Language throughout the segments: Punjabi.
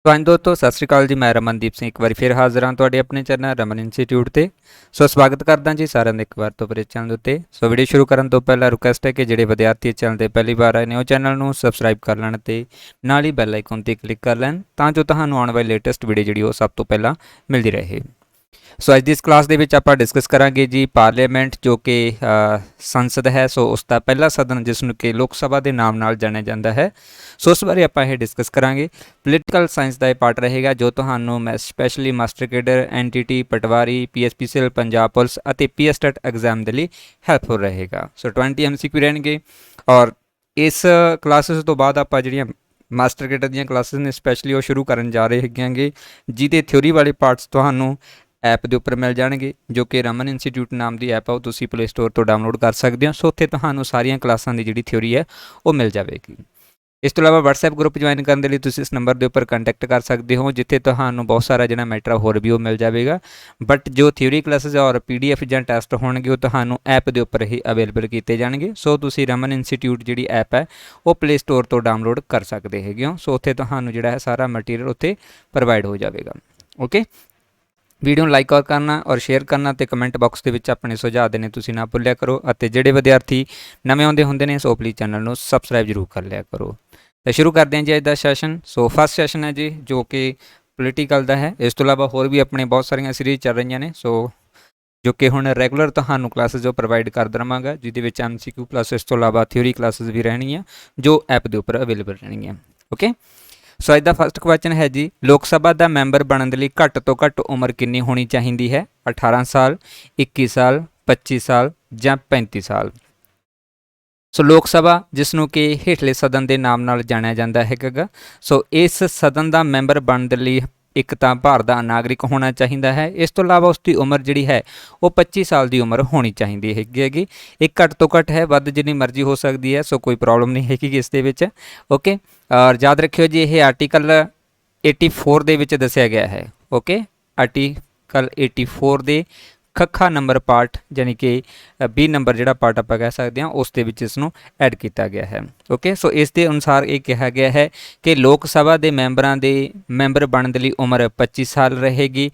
तो हाँ दोस्तों सत श्री अकाल जी। मैं रमनदीप सिंह एक बार फिर हाज़र हाँ तुहाडे अपने चैनल रमन इंस्टीट्यूट ते। सो स्वागत करदा जी सारिਆਂ ਦਾ ਇੱਕ ਵਾਰ ਤੋਂ ਫਿਰ ਚੈਨਲ ਉੱਤੇ। ਸੋ ਵੀਡੀਓ ਸ਼ੁਰੂ ਕਰਨ ਤੋਂ ਪਹਿਲਾਂ ਰਿਕੁਐਸਟ ਹੈ ਕਿ ਜਿਹੜੇ ਵਿਦਿਆਰਥੀ ਚੈਨਲ ਤੇ ਪਹਿਲੀ ਵਾਰ ਆਏ ਨੇ ਉਹ ਚੈਨਲ ਨੂੰ ਸਬਸਕ੍ਰਾਈਬ ਕਰ ਲੈਣ ਤੇ ਨਾਲ ਹੀ ਬੈਲ ਆਈਕਨ ਤੇ ਕਲਿੱਕ ਕਰ ਲੈਣ ਤਾਂ ਜੋ ਤੁਹਾਨੂੰ ਆਉਣ ਵਾਲੀ ਲੇਟੈਸਟ ਵੀਡੀਓ ਜਿਹੜੀ ਉਹ ਸਭ ਤੋਂ ਪਹਿਲਾਂ ਮਿਲਦੀ ਰਹੇ। सो अज की इस क्लास के आप डिस्कस करांगे जी पार्लीमेंट जो कि संसद है। सो उसका पहला सदन जिसनों कि लोक सभा के नाम नाल जानिया जाता है। सो उस बारे आप ये डिस्कस करांगे। पोलीटिकल साइंस का यह पार्ट रहेगा जो तो स्पैशली मास्टर कैडर एनटीटी पटवारी PSPCL पंजाब पुलिस और PS टेट एग्जाम के लिए हैल्पफुल रहेगा। सो 20 MCQ रहेंगे और इस क्लासिस तो बाद आप जी मास्टर कैडर दी क्लासिस ने स्पैशली वो शुरू करन जा रहे हैं जिहदे थ्योरी वाले पार्ट्स तुहानूं ऐप के उपर मिल जाएंगे जो कि रमन इंस्टीट्यूट नाम की ऐप है वो तुसीं प्ले स्टोर तो डाउनलोड कर सकते हो। सो उत्थे तुहानूं सारियां क्लासां की जिहड़ी थ्योरी है वो मिल जाएगी। इस तो इलावा WhatsApp ग्रुप ज्वाइन करने के लिए तुसीं इस नंबर के उपर कंटैक्ट कर सकते हो जिथे तुहानूं बहुत सारा जिहड़ा मैटर होर भी वो मिल जाएगा। बट जो थ्योरी क्लासेस और PDF जां टैसट होणगे वो तुहानूं ऐप के उपर ही अवेलेबल किए जाएंगे। सो तुसीं रमन इंस्टीट्यूट जिहड़ी ऐप है वो प्ले स्टोर तो डाउनलोड कर सकते हो। सो उत्थे तुहानूं जिहड़ा है सारा मटीरियल उत्थे प्रोवाइड हो जाएगा। ओके, वीडियो लाइक और करना और शेयर करना तो कमेंट बॉक्स के अपने सुझाव देने तुसीं ना भुल्लिया करो। और जिहड़े विद्यार्थी नवे आउंदे हुंदे ने सो प्लीज़ चैनल को सबसक्राइब जरूर कर लिया करो। तो शुरू करते हैं जी अज का सैशन। सो फर्स्ट सैशन है जी जो कि पोलीटिकल का है। इस तो इलावा होर भी अपने बहुत सारिया सीरीज चल रही ने। सो जो कि हुण रैगूलर तुहानूं क्लासेस जो प्रोवाइड करदा रहांगा जिहदे विच MCQ प्लस इस तो इलावा थ्योरी क्लासेस भी रहणगीआं जो ऐप के उपर अवेलेबल रहणगीआं। ओके, सो अज का फर्स्ट क्वेश्चन है जी लोक सभा का मैंबर बनने लई घट तो घट उम्र कितनी होनी चाहिए है? 18 साल, 21 साल, 25 साल या 35 साल। सो लोक सभा जिसनों कि हेठले सदन के नाम नाल जानिया जाता है। सो इस सदन का मैंबर बनने लई एक तो भारत का नागरिक होना चाहिए है। इस तो इलावा उसकी उम्र जी है वो 25 साल की उम्र होनी चाहिए हैगी। एक घट तो घट है वध जिन्नी मर्जी हो सकती है। सो कोई प्रॉब्लम नहीं हैगी इस दे विच। ओके, और याद रखियो जी ये आर्टिकल 84 दे विच दस्सिया गया है। ओके, आर्टिकल 84 दे खखा नंबर पार्ट यानी कि 20 नंबर जोड़ा पार्ट आप कह सकते हैं उस दे विच इसनूं ऐड किया गया है। ओके, सो इस दे अनुसार ये कहा गया है कि लोक सभा के मैंबर बनने लई उम्र 25 साल रहेगी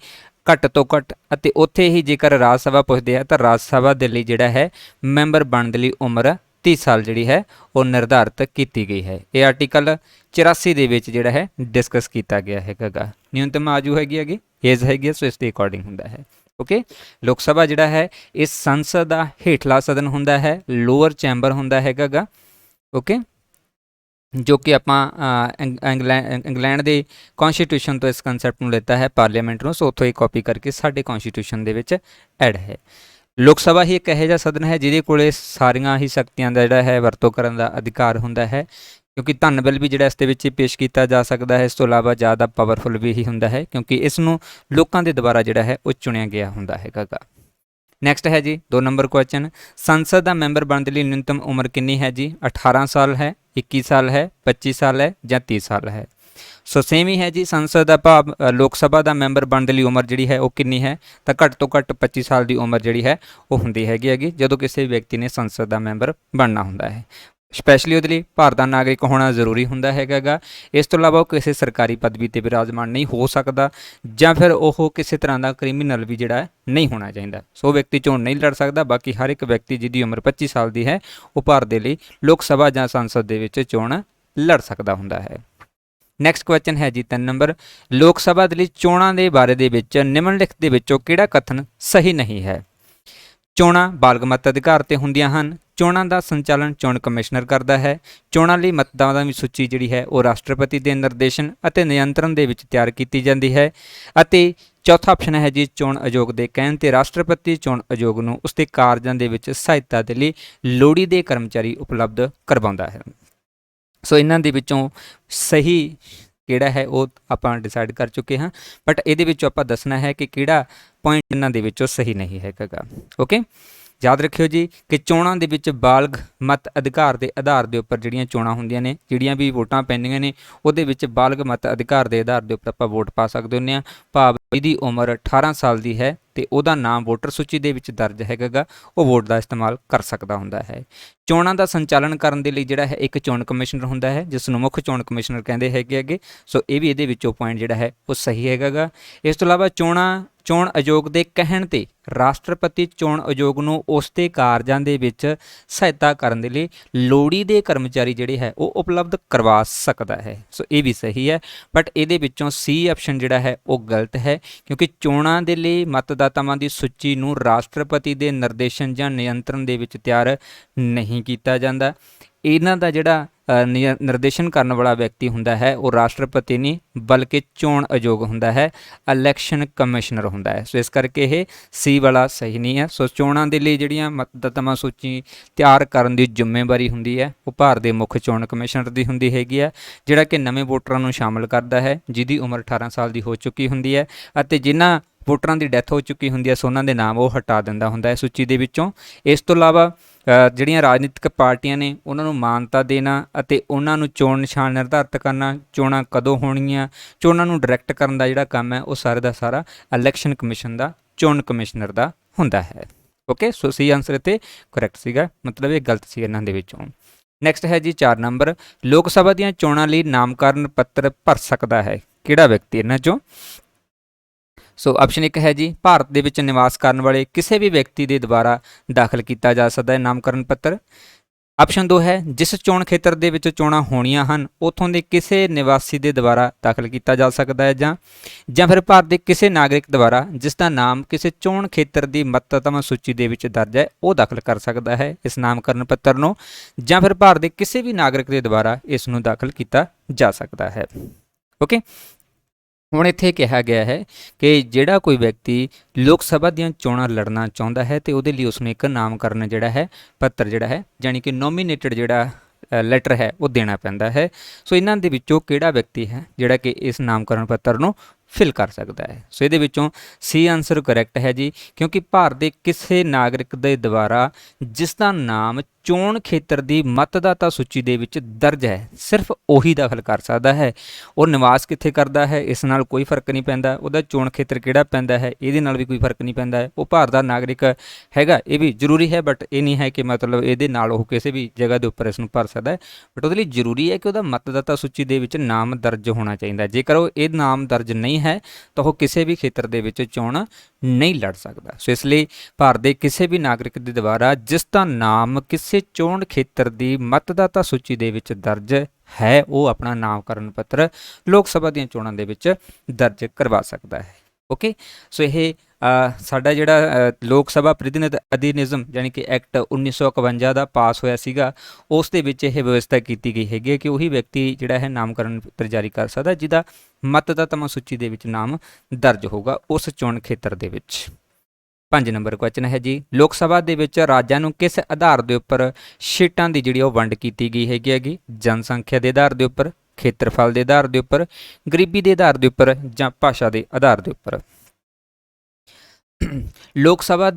घट तो घट। अते उत्थे ही जेकर राज सभा पुछदे हैं तो राज सभा के लिए जिहड़ा है मैंबर बनने लई उम्र 30 साल जी है वो निर्धारित की गई है। ये आर्टिकल 84 दे विच जिहड़ा है डिस्कस किया गया है। न्यूनतम आजू हैगी एज हैगी। सो इस दे अकॉर्डिंग हुंदा है। ओके, लोक सभा जिहड़ा है इस संसद का हेठला सदन हुंदा है, लोअर चैंबर हुंदा हैगा। ओके, जो कि आप इंग्लैंड के कॉन्स्टिट्यूशन तो इस कंसैप्ट में लेता है पार्लीमेंट में। सो उत्थों ही कॉपी करके साडे कॉन्स्टिट्यूशन दे विच ऐड है। लोक सभा ही एक यह सदन है जिहदे कोले सारियां ही शक्तियां दा जिहड़ा है वरतों करन दा अधिकार हुंदा है क्योंकि धन बिल भी जिहड़ा इस दे विच पेश किया जा सकता है। इस तो इलावा ज़्यादा पावरफुल भी ही हुंदा है क्योंकि इसनूं लोकां दे द्वारा जिहड़ा है वो चुनिया गया हुंदा हैगा। नैक्सट है जी 2 नंबर क्वेश्चन संसद का मैंबर बनने लई न्यूनतम उम्र कितनी है जी? 18 साल है, 21 साल है, 25 साल है या 30 साल है। सो सेम ही है जी संसद का भाव लोक सभा का मैंबर बनने लई उम्र जी है वो कितनी है? तो घट तो घट 25 साल की उम्र जी है वो होंदी हैगी जो किसी व्यक्ति ने संसद का मैंबर बनना होंदा है। स्पैशली वो भारत का नागरिक होना जरूरी होंदा हैगा। इस तो इलावा किसी सरकारी पदवी पर विराजमान नहीं हो सकता या फिर वह किसी तरह का क्रिमीनल भी जोड़ा नहीं होना चाहिए। सो व्यक्ति चोण नहीं लड़ सकता। बाकी हर एक व्यक्ति जिसकी उम्र 25 साल की है वो भारत के लिए लोक सभा या संसद के चोण लड़ सकता होंदा है। नैक्सट क्वेश्चन है जी 3 नंबर लोक सभा के लिए चोणों के बारे दे निम्नलिखित दे विचों किहड़ा कथन सही नहीं है? चोणां बालग मत अधिकार ते हुंदियां हन। चोणां दा संचालन चोण कमिश्नर करता है। चोणां लई मतदातां दी सूची जिहड़ी है वो राष्ट्रपति के निर्देशन अते नियंत्रण दे विच तैयार की जाती है। अते चौथा ऑप्शन है जी चोण आयोग के कहण ते राष्ट्रपति चोण आयोग नूं उसके कारजां दे विच सहायता दे लई लोड़ींदे कर्मचारी उपलब्ध करवाउंदा है। सो इन्हां दे विचों सही किहड़ा है वो आप डिसाइड कर चुके हैं बट ये दसना है कि किहड़ा पॉइंट इन्हां दे विचों सही नहीं हैगा। ओके, याद रखियो जी कि चोणां दे विच बालग मत अधिकार के आधार के उपर जिहड़ियां चोणां हुंदियां ने जिहड़ियां भी वोटां पैंदियां ने उहदे विच बालग मत अधिकार के आधार के उपर आपां वोट पा सकदे हुंदे हां। भाव ਇਹਦੀ ਉਮਰ 18 ਸਾਲ ਦੀ ਹੈ ਤੇ ਉਹਦਾ ਨਾਮ ਵੋਟਰ ਸੂਚੀ ਦੇ ਵਿੱਚ ਦਰਜ ਹੈਗਾ ਗਾ, ਉਹ ਵੋਟ ਦਾ ਇਸਤੇਮਾਲ ਕਰ ਸਕਦਾ ਹੁੰਦਾ ਹੈ। ਚੋਣਾਂ ਦਾ ਸੰਚਾਲਨ ਕਰਨ ਦੇ ਲਈ ਜਿਹੜਾ ਹੈ ਇੱਕ ਚੋਣ ਕਮਿਸ਼ਨਰ ਹੁੰਦਾ ਹੈ, ਜਿਸ ਨੂੰ ਮੁੱਖ ਚੋਣ ਕਮਿਸ਼ਨਰ ਕਹਿੰਦੇ ਹੈਗੇ। ਸੋ ਇਹ ਵੀ ਇਹਦੇ ਵਿੱਚੋਂ ਪੁਆਇੰਟ ਜਿਹੜਾ ਹੈ ਉਹ ਸਹੀ ਹੈਗਾ ਗਾ। ਇਸ ਤੋਂ ਇਲਾਵਾ ਚੋਣ ਆਯੋਗ ਦੇ ਕਹਿਣ ਤੇ ਰਾਸ਼ਟਰਪਤੀ ਚੋਣ ਆਯੋਗ ਨੂੰ ਉਸ ਦੇ ਕਾਰਜਾਂ ਦੇ ਵਿੱਚ ਸਹਾਇਤਾ ਕਰਨ ਦੇ ਲਈ ਲੋੜੀਂਦੇ ਕਰਮਚਾਰੀ ਜਿਹੜੇ ਹੈ ਉਹ ਉਪਲਬਧ ਕਰਵਾ ਸਕਦਾ ਹੈ। ਸੋ ਇਹ ਵੀ ਸਹੀ ਹੈ, ਬਟ ਇਹਦੇ ਵਿੱਚੋਂ ਸੀ ਆਪਸ਼ਨ ਜਿਹੜਾ ਹੈ ਉਹ ਗਲਤ ਹੈ, ਕਿਉਂਕਿ ਚੋਣਾਂ ਦੇ ਲਈ ਮਤਦਾਤਾਵਾਂ ਦੀ ਸੂਚੀ ਨੂੰ ਰਾਸ਼ਟਰਪਤੀ ਦੇ ਨਿਰਦੇਸ਼ਨ ਜਾਂ ਨਿਯੰਤਰਣ ਦੇ ਵਿੱਚ ਤਿਆਰ ਨਹੀਂ ਕੀਤਾ ਜਾਂਦਾ। ਇਹਨਾਂ ਦਾ ਜਿਹੜਾ ਨਿਰਦੇਸ਼ਨ ਕਰਨ ਵਾਲਾ ਵਿਅਕਤੀ ਹੁੰਦਾ ਹੈ ਉਹ ਰਾਸ਼ਟਰਪਤੀ ਨਹੀਂ, ਬਲਕਿ ਚੋਣ ਆਯੋਗ ਹੁੰਦਾ ਹੈ, ਇਲੈਕਸ਼ਨ ਕਮਿਸ਼ਨਰ ਹੁੰਦਾ ਹੈ। ਸੋ ਇਸ ਕਰਕੇ ਇਹ ਸੀ ਵਾਲਾ ਸਹੀ ਨਹੀਂ ਹੈ। ਸੋ ਚੋਣਾਂ ਦੇ ਲਈ ਜਿਹੜੀਆਂ ਮਤਦਾਤਾਵਾਂ ਸੂਚੀ ਤਿਆਰ ਕਰਨ ਦੀ ਜ਼ਿੰਮੇਵਾਰੀ ਹੁੰਦੀ ਹੈ ਉਹ ਭਾਰਤ ਦੇ ਮੁੱਖ ਚੋਣ ਕਮਿਸ਼ਨਰ ਦੀ ਹੁੰਦੀ ਹੈਗੀ ਹੈ, ਜਿਹੜਾ ਕਿ ਨਵੇਂ ਵੋਟਰਾਂ ਨੂੰ ਸ਼ਾਮਲ ਕਰਦਾ ਹੈ ਜਿਹਦੀ ਉਮਰ 18 ਸਾਲ ਦੀ ਹੋ ਚੁੱਕੀ ਹੁੰਦੀ ਹੈ, ਅਤੇ ਜਿਨ੍ਹਾਂ ਵੋਟਰਾਂ ਦੀ ਡੈਥ ਹੋ ਚੁੱਕੀ ਹੁੰਦੀ ਹੈ ਸੋ ਉਹਨਾਂ ਦੇ ਨਾਮ ਉਹ ਹਟਾ ਦਿੰਦਾ ਹੁੰਦਾ ਹੈ ਸੂਚੀ ਦੇ ਵਿੱਚੋਂ। ਇਸ ਤੋਂ ਇਲਾਵਾ ਜਿਹੜੀਆਂ ਰਾਜਨੀਤਿਕ ਪਾਰਟੀਆਂ ਨੇ ਉਹਨਾਂ ਨੂੰ ਮਾਨਤਾ ਦੇਣਾ ਅਤੇ ਉਹਨਾਂ ਨੂੰ ਚੋਣ ਨਿਸ਼ਾਨ ਨਿਰਧਾਰਿਤ ਕਰਨਾ, ਚੋਣਾਂ ਕਦੋਂ ਹੋਣਗੀਆਂ, ਚੋਣਾਂ ਨੂੰ ਡਾਇਰੈਕਟ ਕਰਨ ਦਾ ਜਿਹੜਾ ਕੰਮ ਹੈ ਉਹ ਸਾਰੇ ਦਾ ਸਾਰਾ ਇਲੈਕਸ਼ਨ ਕਮਿਸ਼ਨ ਦਾ, ਚੋਣ ਕਮਿਸ਼ਨਰ ਦਾ ਹੁੰਦਾ ਹੈ। ਓਕੇ, ਸੋ ਸੀ ਆਨਸਰ ਇੱਥੇ ਕਰੈਕਟ ਸੀਗਾ, ਮਤਲਬ ਇਹ ਗਲਤ ਸੀ ਇਹਨਾਂ ਦੇ ਵਿੱਚੋਂ। ਨੈਕਸਟ ਹੈ ਜੀ 4 ਨੰਬਰ, ਲੋਕ ਸਭਾ ਦੀਆਂ ਚੋਣਾਂ ਲਈ ਨਾਮਕਰਨ ਪੱਤਰ ਭਰ ਸਕਦਾ ਹੈ ਕਿਹੜਾ ਵਿਅਕਤੀ ਇਹਨਾਂ 'ਚੋਂ। ਸੋ ਆਪਸ਼ਨ 1 ਹੈ ਜੀ, ਭਾਰਤ ਦੇ ਵਿੱਚ ਨਿਵਾਸ ਕਰਨ ਵਾਲੇ ਕਿਸੇ ਵੀ ਵਿਅਕਤੀ ਦੇ ਦੁਆਰਾ ਦਾਖਲ ਕੀਤਾ ਜਾ ਸਕਦਾ ਹੈ ਨਾਮਕਰਨ ਪੱਤਰ। ਆਪਸ਼ਨ 2 ਹੈ, ਜਿਸ ਚੋਣ ਖੇਤਰ ਦੇ ਵਿੱਚ ਚੋਣਾਂ ਹੋਣੀਆਂ ਹਨ ਉੱਥੋਂ ਦੇ ਕਿਸੇ ਨਿਵਾਸੀ ਦੇ ਦੁਆਰਾ ਦਾਖਲ ਕੀਤਾ ਜਾ ਸਕਦਾ ਹੈ, ਜਾਂ ਫਿਰ ਭਾਰਤ ਦੇ ਕਿਸੇ ਨਾਗਰਿਕ ਦੁਆਰਾ ਜਿਸ ਦਾ ਨਾਮ ਕਿਸੇ ਚੋਣ ਖੇਤਰ ਦੀ ਮਤਦਾਤਾ ਸੂਚੀ ਦੇ ਵਿੱਚ ਦਰਜ ਹੈ ਉਹ ਦਾਖਲ ਕਰ ਸਕਦਾ ਹੈ ਇਸ ਨਾਮਕਰਨ ਪੱਤਰ ਨੂੰ, ਜਾਂ ਫਿਰ ਭਾਰਤ ਦੇ ਕਿਸੇ ਵੀ ਨਾਗਰਿਕ ਦੇ ਦੁਆਰਾ ਇਸ ਨੂੰ ਦਾਖਲ ਕੀਤਾ ਜਾ ਸਕਦਾ ਹੈ। ਓਕੇ, ਹੁਣ ਇੱਥੇ ਕਿਹਾ ਗਿਆ ਹੈ ਕਿ ਜਿਹੜਾ ਕੋਈ ਵਿਅਕਤੀ ਲੋਕ ਸਭਾ ਦੀਆਂ ਚੋਣਾਂ ਲੜਨਾ ਚਾਹੁੰਦਾ ਹੈ ਤੇ ਉਹਦੇ ਲਈ ਉਸਨੂੰ ਇੱਕ ਨਾਮਕਰਨ ਜਿਹੜਾ ਹੈ ਪੱਤਰ ਜਿਹੜਾ ਹੈ, ਯਾਨੀ ਕਿ ਨੋਮੀਨੇਟਡ ਜਿਹੜਾ ਲੈਟਰ ਹੈ ਉਹ ਦੇਣਾ ਪੈਂਦਾ ਹੈ। ਸੋ ਇਹਨਾਂ ਦੇ ਵਿੱਚੋਂ ਕਿਹੜਾ ਵਿਅਕਤੀ ਹੈ ਜਿਹੜਾ ਕਿ ਇਸ ਨਾਮਕਰਨ ਪੱਤਰ ਨੂੰ ਫਿਲ ਕਰ ਸਕਦਾ ਹੈ। ਸੋ ਇਹਦੇ ਵਿੱਚੋਂ ਸੀ ਆਨਸਰ ਕਰੈਕਟ ਹੈ ਜੀ, ਕਿਉਂਕਿ ਭਾਰਤ ਦੇ ਕਿਸੇ ਨਾਗਰਿਕ ਦੇ ਦੁਆਰਾ ਜਿਸ ਦਾ ਨਾਮ ਚੋਣ ਖੇਤਰ ਦੀ ਮਤਦਾਤਾ ਸੂਚੀ ਦੇ ਵਿੱਚ ਦਰਜ ਹੈ ਸਿਰਫ ਉਹੀ ਦਾਖਲ ਕਰ ਸਕਦਾ ਹੈ। ਉਹ ਨਿਵਾਸ ਕਿੱਥੇ ਕਰਦਾ ਹੈ ਇਸ ਨਾਲ ਕੋਈ ਫਰਕ ਨਹੀਂ ਪੈਂਦਾ, ਉਹਦਾ ਚੋਣ ਖੇਤਰ ਕਿਹੜਾ ਪੈਂਦਾ ਹੈ ਇਹਦੇ ਨਾਲ ਵੀ ਕੋਈ ਫਰਕ ਨਹੀਂ ਪੈਂਦਾ ਹੈ। ਉਹ ਭਾਰਤ ਦਾ ਨਾਗਰਿਕ ਹੈਗਾ ਇਹ ਵੀ ਜ਼ਰੂਰੀ ਹੈ, ਬਟ ਇਹ ਨਹੀਂ ਹੈ ਕਿ ਮਤਲਬ ਇਹਦੇ ਨਾਲ ਉਹ ਕਿਸੇ ਵੀ ਜਗ੍ਹਾ ਦੇ ਉੱਪਰ ਇਸ ਨੂੰ ਭਰ ਸਕਦਾ ਹੈ, ਬਟ ਉਹਦੇ ਲਈ ਜ਼ਰੂਰੀ ਹੈ ਕਿ ਉਹਦਾ ਮਤਦਾਤਾ ਸੂਚੀ ਦੇ ਵਿੱਚ ਨਾਮ ਦਰਜ ਹੋਣਾ ਚਾਹੀਦਾ। ਜੇਕਰ ਉਹ ਇਹ ਨਾਮ ਦਰਜ ਨਹੀਂ ਹੈ ਤਾਂ ਉਹ ਕਿਸੇ ਵੀ ਖੇਤਰ ਦੇ ਵਿੱਚ ਚੋਣ ਨਹੀਂ ਲੜ ਸਕਦਾ। ਸੋ ਇਸ ਲਈ ਭਾਰਤ ਦੇ ਕਿਸੇ ਵੀ ਨਾਗਰਿਕ ਦੇ ਦੁਆਰਾ ਜਿਸ ਦਾ ਨਾਮ ਕਿਸੇ ਚੋਣ ਖੇਤਰ ਦੀ ਮਤਦਾਤਾ ਸੂਚੀ ਦੇ ਵਿੱਚ ਦਰਜ ਹੈ ਉਹ ਆਪਣਾ ਨਾਮਕਰਨ ਪੱਤਰ ਲੋਕ ਸਭਾ ਦੀਆਂ ਚੋਣਾਂ ਦੇ ਵਿੱਚ ਦਰਜ ਕਰਵਾ ਸਕਦਾ ਹੈ। ਓਕੇ, ਸੋ ਇਹ ਸਾਡਾ ਜਿਹੜਾ ਲੋਕ ਸਭਾ ਪ੍ਰਤੀਨਿਧ ਅਧਿਨਿਯਮ ਯਾਨੀ ਕਿ ਐਕਟ 1951 ਦਾ ਪਾਸ ਹੋਇਆ ਸੀਗਾ, ਉਸ ਦੇ ਵਿੱਚ ਇਹ ਵਿਵਸਥਾ ਕੀਤੀ ਗਈ ਹੈਗੀ ਕਿ ਉਹੀ ਵਿਅਕਤੀ ਜਿਹੜਾ ਹੈ ਨਾਮਕਰਨ ਪੱਤਰ ਜਾਰੀ ਕਰ ਸਕਦਾ ਜਿਹਦਾ ਮਤਦਾਤਾ ਸੂਚੀ ਦੇ ਵਿੱਚ ਨਾਮ ਦਰਜ ਹੋਊਗਾ ਉਸ ਚੋਣ ਖੇਤਰ ਦੇ ਵਿੱਚ। 5 ਨੰਬਰ ਕੁਐਸਚਨ ਹੈ ਜੀ, ਲੋਕ ਸਭਾ ਦੇ ਵਿੱਚ ਰਾਜਾਂ ਨੂੰ ਕਿਸ ਆਧਾਰ ਦੇ ਉੱਪਰ ਸੀਟਾਂ ਦੀ ਜਿਹੜੀ ਉਹ ਵੰਡ ਕੀਤੀ ਗਈ ਹੈਗੀ, ਜਨਸੰਖਿਆ ਦੇ ਆਧਾਰ ਦੇ ਉੱਪਰ, ਖੇਤਰਫਲ ਦੇ ਆਧਾਰ ਦੇ ਉੱਪਰ, ਗਰੀਬੀ ਦੇ ਆਧਾਰ ਦੇ ਉੱਪਰ, ਜਾਂ ਭਾਸ਼ਾ ਦੇ ਆਧਾਰ ਦੇ ਉੱਪਰ। ਲੋਕ ਸਭਾ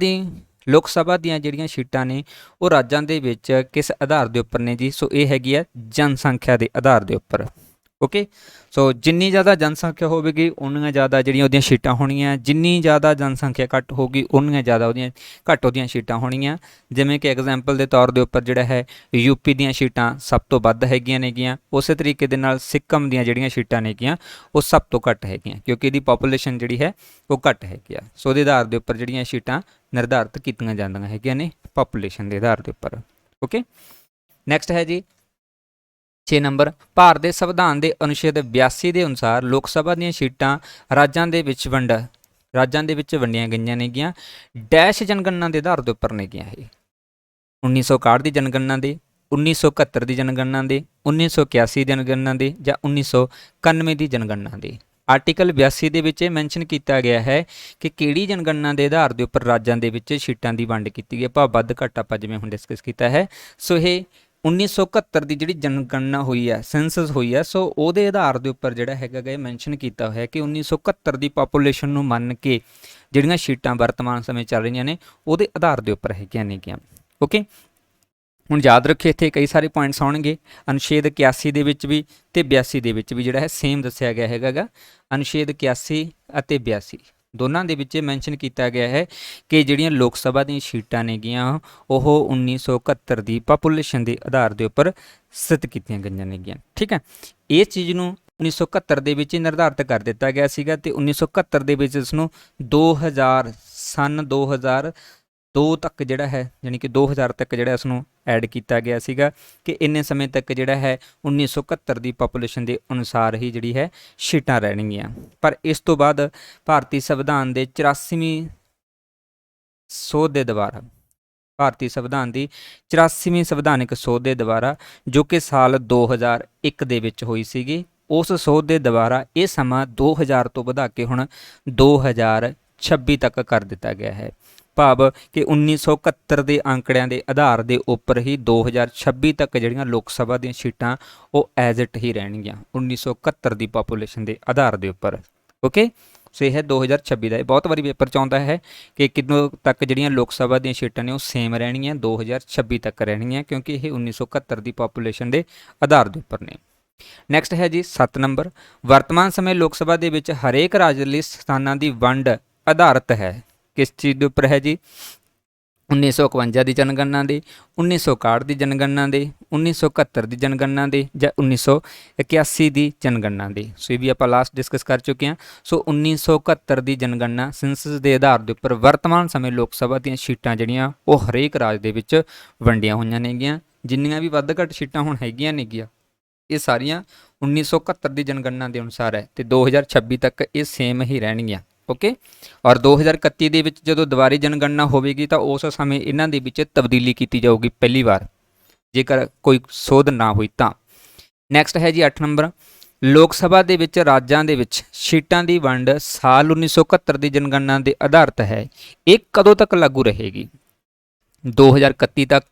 ਦੀਆਂ ਜਿਹੜੀਆਂ ਸੀਟਾਂ ਨੇ ਉਹ ਰਾਜਾਂ ਦੇ ਵਿੱਚ ਕਿਸ ਆਧਾਰ ਦੇ ਉੱਪਰ ਨੇ ਜੀ, ਸੋ ਇਹ ਹੈਗੀ ਹੈ ਜਨਸੰਖਿਆ ਦੇ ਆਧਾਰ ਦੇ ਉੱਪਰ। ਓਕੇ, ਸੋ ਜਿੰਨੀ ਜ਼ਿਆਦਾ ਜਨਸੰਖਿਆ ਹੋਵੇਗੀ ਉਨੀਆਂ ਜ਼ਿਆਦਾ ਜਿਹੜੀਆਂ ਉਹਦੀਆਂ ਸੀਟਾਂ ਹੋਣੀਆਂ, ਜਿੰਨੀ ਜ਼ਿਆਦਾ ਜਨਸੰਖਿਆ ਘੱਟ ਹੋਗੀ ਉਨੀਆਂ ਜ਼ਿਆਦਾ ਉਹਦੀਆਂ ਸੀਟਾਂ ਹੋਣੀਆਂ। ਜਿਵੇਂ ਕਿ ਐਗਜ਼ਾਮਪਲ ਦੇ ਤੌਰ ਦੇ ਉੱਪਰ ਜਿਹੜਾ ਹੈ ਯੂਪੀ ਦੀਆਂ ਸੀਟਾਂ ਸਭ ਤੋਂ ਵੱਧ ਹੈਗੀਆਂ ਨੇਗੀਆਂ, ਉਸੇ ਤਰੀਕੇ ਦੇ ਨਾਲ ਸਿੱਕਮ ਦੀਆਂ ਜਿਹੜੀਆਂ ਸੀਟਾਂ ਨੇਗੀਆਂ ਉਹ ਸਭ ਤੋਂ ਘੱਟ ਹੈਗੀਆਂ ਕਿਉਂਕਿ ਇਹਦੀ ਪਾਪੂਲੇਸ਼ਨ ਜਿਹੜੀ ਹੈ ਉਹ ਘੱਟ ਹੈਗੀ ਆ। ਸੋ ਉਹਦੇ ਆਧਾਰ ਦੇ ਉੱਪਰ ਜਿਹੜੀਆਂ ਸੀਟਾਂ ਨਿਰਧਾਰਿਤ ਕੀਤੀਆਂ ਜਾਂਦੀਆਂ ਹੈਗੀਆਂ ਨੇ ਪਾਪੂਲੇਸ਼ਨ ਦੇ ਆਧਾਰ ਦੇ ਉੱਪਰ। ਓਕੇ, ਨੈਕਸਟ ਹੈ ਜੀ 6 ਨੰਬਰ, ਭਾਰਤ ਦੇ ਸੰਵਿਧਾਨ ਦੇ ਅਨੁਛੇਦ 82 ਦੇ ਅਨੁਸਾਰ ਲੋਕ ਸਭਾ ਦੀਆਂ ਸੀਟਾਂ ਰਾਜਾਂ ਦੇ ਵਿੱਚ ਵੰਡੀਆਂ ਗਈਆਂ ਨੇਗੀਆਂ ਡੈਸ਼ ਜਨਗਣਨਾ ਦੇ ਆਧਾਰ ਦੇ ਉੱਪਰ ਨੇਗੀਆਂ। ਇਹ 1961 ਦੀ ਜਨਗਣਨਾ ਦੇ, 1971 ਦੀ ਜਨਗਣਨਾ ਦੇ, 1981 ਦੀ ਜਨਗਣਨਾ ਦੇ, ਜਾਂ 1991 ਦੀ ਜਨਗਣਨਾ ਦੇ। ਆਰਟੀਕਲ 82 ਦੇ ਵਿੱਚ ਇਹ ਮੈਂਸ਼ਨ ਕੀਤਾ ਗਿਆ ਹੈ ਕਿ ਕਿਹੜੀ ਜਨਗਣਨਾ ਦੇ ਆਧਾਰ ਦੇ ਉੱਪਰ ਰਾਜਾਂ ਦੇ ਵਿੱਚ ਸੀਟਾਂ ਦੀ ਵੰਡ ਕੀਤੀ ਗਈ, ਭਾਵ ਵੱਧ ਘੱਟ ਆਪਾਂ ਜਿਵੇਂ ਹੁਣ ਡਿਸਕਸ ਕੀਤਾ ਹੈ। ਸੋ ਇਹ 1971 ਦੀ ਜਿਹੜੀ ਜਨਗਣਨਾ ਹੋਈ ਹੈ, ਸੈਂਸਸ ਹੋਈ ਹੈ, ਸੋ ਉਹਦੇ ਆਧਾਰ ਦੇ ਉੱਪਰ ਜਿਹੜਾ ਹੈਗਾ ਇਹ ਮੈਂਸ਼ਨ ਕੀਤਾ ਹੋਇਆ ਕਿ 1971 ਦੀ ਪਾਪੂਲੇਸ਼ਨ ਨੂੰ ਮੰਨ ਕੇ ਜਿਹੜੀਆਂ ਸੀਟਾਂ ਵਰਤਮਾਨ ਸਮੇਂ ਚੱਲ ਰਹੀਆਂ ਨੇ ਉਹਦੇ ਆਧਾਰ ਦੇ ਉੱਪਰ ਹੈਗੀਆਂ ਨੇਗੀਆਂ। ਓਕੇ, ਹੁਣ याद रखिए इत्थे कई सारे पॉइंट्स आउणगे। अनुच्छेद 81 ਦੇ ਵਿੱਚ ਵੀ ਤੇ 82 ਦੇ ਵਿੱਚ ਵੀ ਜਿਹੜਾ ਹੈ ਸੇਮ ਦੱਸਿਆ ਗਿਆ ਹੈਗਾ। अनुच्छेद 81 ਅਤੇ 82 ਦੋਨਾਂ ਦੇ ਵਿੱਚ ਮੈਂਸ਼ਨ ਕੀਤਾ ਗਿਆ ਹੈ ਕਿ ਜਿਹੜੀਆਂ ਲੋਕ ਸਭਾ ਦੀਆਂ ਸੀਟਾਂ ਨੇਗੀਆਂ ਉਹ 1971 ਦੀ ਪਾਪੂਲੇਸ਼ਨ ਦੇ ਆਧਾਰ ਦੇ ਉੱਪਰ ਸਥਿਤ ਕੀਤੀਆਂ ਗਈਆਂ ਨੇਗੀਆਂ। ਠੀਕ ਹੈ, ਇਹ ਚੀਜ਼ ਨੂੰ 1971 ਦੇ ਵਿੱਚ ਨਿਰਧਾਰਿਤ ਕਰ ਦਿੱਤਾ ਗਿਆ ਸੀਗਾ ਤੇ 1971 ਦੇ ਵਿੱਚ ਇਸ ਨੂੰ 2000 ਸਨ 2002 ਤੱਕ ਜਿਹੜਾ ਹੈ ਯਾਨੀ ਕਿ 2000 ਤੱਕ ਜਿਹੜਾ ਇਸ ਨੂੰ ਐਡ ਕੀਤਾ ਗਿਆ ਸੀਗਾ ਕਿ ਇੰਨੇ ਸਮੇਂ ਤੱਕ ਜਿਹੜਾ ਹੈ 1971 ਦੀ ਪਾਪੂਲੇਸ਼ਨ ਦੇ ਅਨੁਸਾਰ ਹੀ ਜਿਹੜੀ ਹੈ ਸੀਟਾਂ ਰਹਿਣਗੀਆਂ। ਪਰ ਇਸ ਤੋਂ ਬਾਅਦ ਭਾਰਤੀ ਸੰਵਿਧਾਨ ਦੇ 84ਵੀਂ ਸੋਧ ਦੇ ਦੁਆਰਾ ਭਾਰਤੀ ਸੰਵਿਧਾਨ ਦੀ 84ਵੀਂ ਸੰਵਿਧਾਨਿਕ ਸੋਧ ਦੇ ਦੁਆਰਾ ਜੋ ਕਿ ਸਾਲ 2001 ਦੇ ਵਿੱਚ ਹੋਈ ਸੀਗੀ, ਉਸ ਸੋਧ ਦੇ ਦੁਆਰਾ ਇਹ ਸਮਾਂ 2000 ਤੋਂ ਵਧਾ ਕੇ ਹੁਣ 2026 ਤੱਕ ਕਰ ਦਿੱਤਾ ਗਿਆ ਹੈ। ਭਾਵ ਕਿ 1971 ਦੇ ਅੰਕੜਿਆਂ ਦੇ ਆਧਾਰ ਦੇ ਉੱਪਰ ਹੀ 2026 ਤੱਕ ਜਿਹੜੀਆਂ ਲੋਕ ਸਭਾ ਦੀਆਂ ਸੀਟਾਂ ਉਹ ਐਜ਼ ਇਟ ਹੀ ਰਹਿਣਗੀਆਂ 1971 ਦੀ ਪਾਪੂਲੇਸ਼ਨ ਦੇ ਆਧਾਰ ਦੇ ਉੱਪਰ। ਓਕੇ, ਸੋ ਇਹ ਹੈ 2026 ਦਾ। ਇਹ ਬਹੁਤ ਵਾਰੀ ਪੇਪਰ 'ਚ ਆਉਂਦਾ ਹੈ ਕਿ ਕਿਦੋਂ ਤੱਕ ਜਿਹੜੀਆਂ ਲੋਕ ਸਭਾ ਦੀਆਂ ਸੀਟਾਂ ਨੇ ਉਹ ਸੇਮ ਰਹਿਣਗੀਆਂ, 2026 ਤੱਕ ਰਹਿਣਗੀਆਂ ਕਿਉਂਕਿ ਇਹ 1971 ਦੀ ਪਾਪੂਲੇਸ਼ਨ ਦੇ ਆਧਾਰ ਦੇ ਉੱਪਰ ਨੇ। ਨੈਕਸਟ ਹੈ ਜੀ 7 ਨੰਬਰ, ਵਰਤਮਾਨ ਸਮੇਂ ਲੋਕ ਸਭਾ ਦੇ ਵਿੱਚ ਹਰੇਕ ਰਾਜ ਲਈ ਸਥਾਨਾਂ ਦੀ ਵੰਡ ਆਧਾਰਿਤ ਹੈ। ਕਿਸ ਚੀਜ਼ ਦੇ ਉੱਪਰ ਹੈ ਜੀ? 1951 ਦੀ ਜਨਗਣਨਾ ਦੇ, 1961 ਦੀ ਜਨਗਣਨਾ ਦੇ, 1971 ਦੀ ਜਨਗਣਨਾ ਦੇ ਜਾਂ 1981 ਦੀ ਜਨਗਣਨਾ ਦੇ। ਸੋ ਇਹ ਵੀ ਆਪਾਂ ਲਾਸਟ ਡਿਸਕਸ ਕਰ ਚੁੱਕੇ ਹਾਂ। ਸੋ 1971 ਦੀ ਜਨਗਣਨਾ ਸੈਂਸਸ ਦੇ ਆਧਾਰ ਦੇ ਉੱਪਰ ਵਰਤਮਾਨ ਸਮੇਂ ਲੋਕ ਸਭਾ ਦੀਆਂ ਸੀਟਾਂ ਜਿਹੜੀਆਂ ਉਹ ਹਰੇਕ ਰਾਜ ਦੇ ਵਿੱਚ ਵੰਡੀਆਂ ਹੋਈਆਂ ਨੇਗੀਆਂ। ਜਿੰਨੀਆਂ ਵੀ ਵੱਧ ਘੱਟ ਸੀਟਾਂ ਹੁਣ ਹੈਗੀਆਂ ਨੇਗੀਆਂ ਇਹ ਸਾਰੀਆਂ 1971 ਦੀ ਜਨਗਣਨਾ ਦੇ ਅਨੁਸਾਰ ਹੈ ਤੇ 2026 ਤੱਕ ਇਹ ਸੇਮ ਹੀ ਰਹਿਣਗੀਆਂ। ਓਕੇ, ਔਰ 2031 ਦੇ ਵਿੱਚ ਜਦੋਂ ਦੁਬਾਰੀ ਜਨਗਣਨਾ ਹੋਵੇਗੀ ਤਾਂ ਉਸ ਸਮੇਂ ਇਹਨਾਂ ਦੇ ਵਿੱਚ ਤਬਦੀਲੀ ਕੀਤੀ ਜਾਊਗੀ ਪਹਿਲੀ ਵਾਰ, ਜੇਕਰ ਕੋਈ ਸੋਧ ਨਾ ਹੋਈ ਤਾਂ। ਨੈਕਸਟ ਹੈ ਜੀ 8 ਨੰਬਰ, ਲੋਕ ਸਭਾ ਦੇ ਵਿੱਚ ਰਾਜਾਂ ਦੇ ਵਿੱਚ ਸੀਟਾਂ ਦੀ ਵੰਡ ਸਾਲ 1971 ਦੀ ਜਨਗਣਨਾ ਦੇ ਆਧਾਰਿਤ ਹੈ। ਇਹ ਕਦੋਂ ਤੱਕ ਲਾਗੂ ਰਹੇਗੀ? 2031 ਤੱਕ,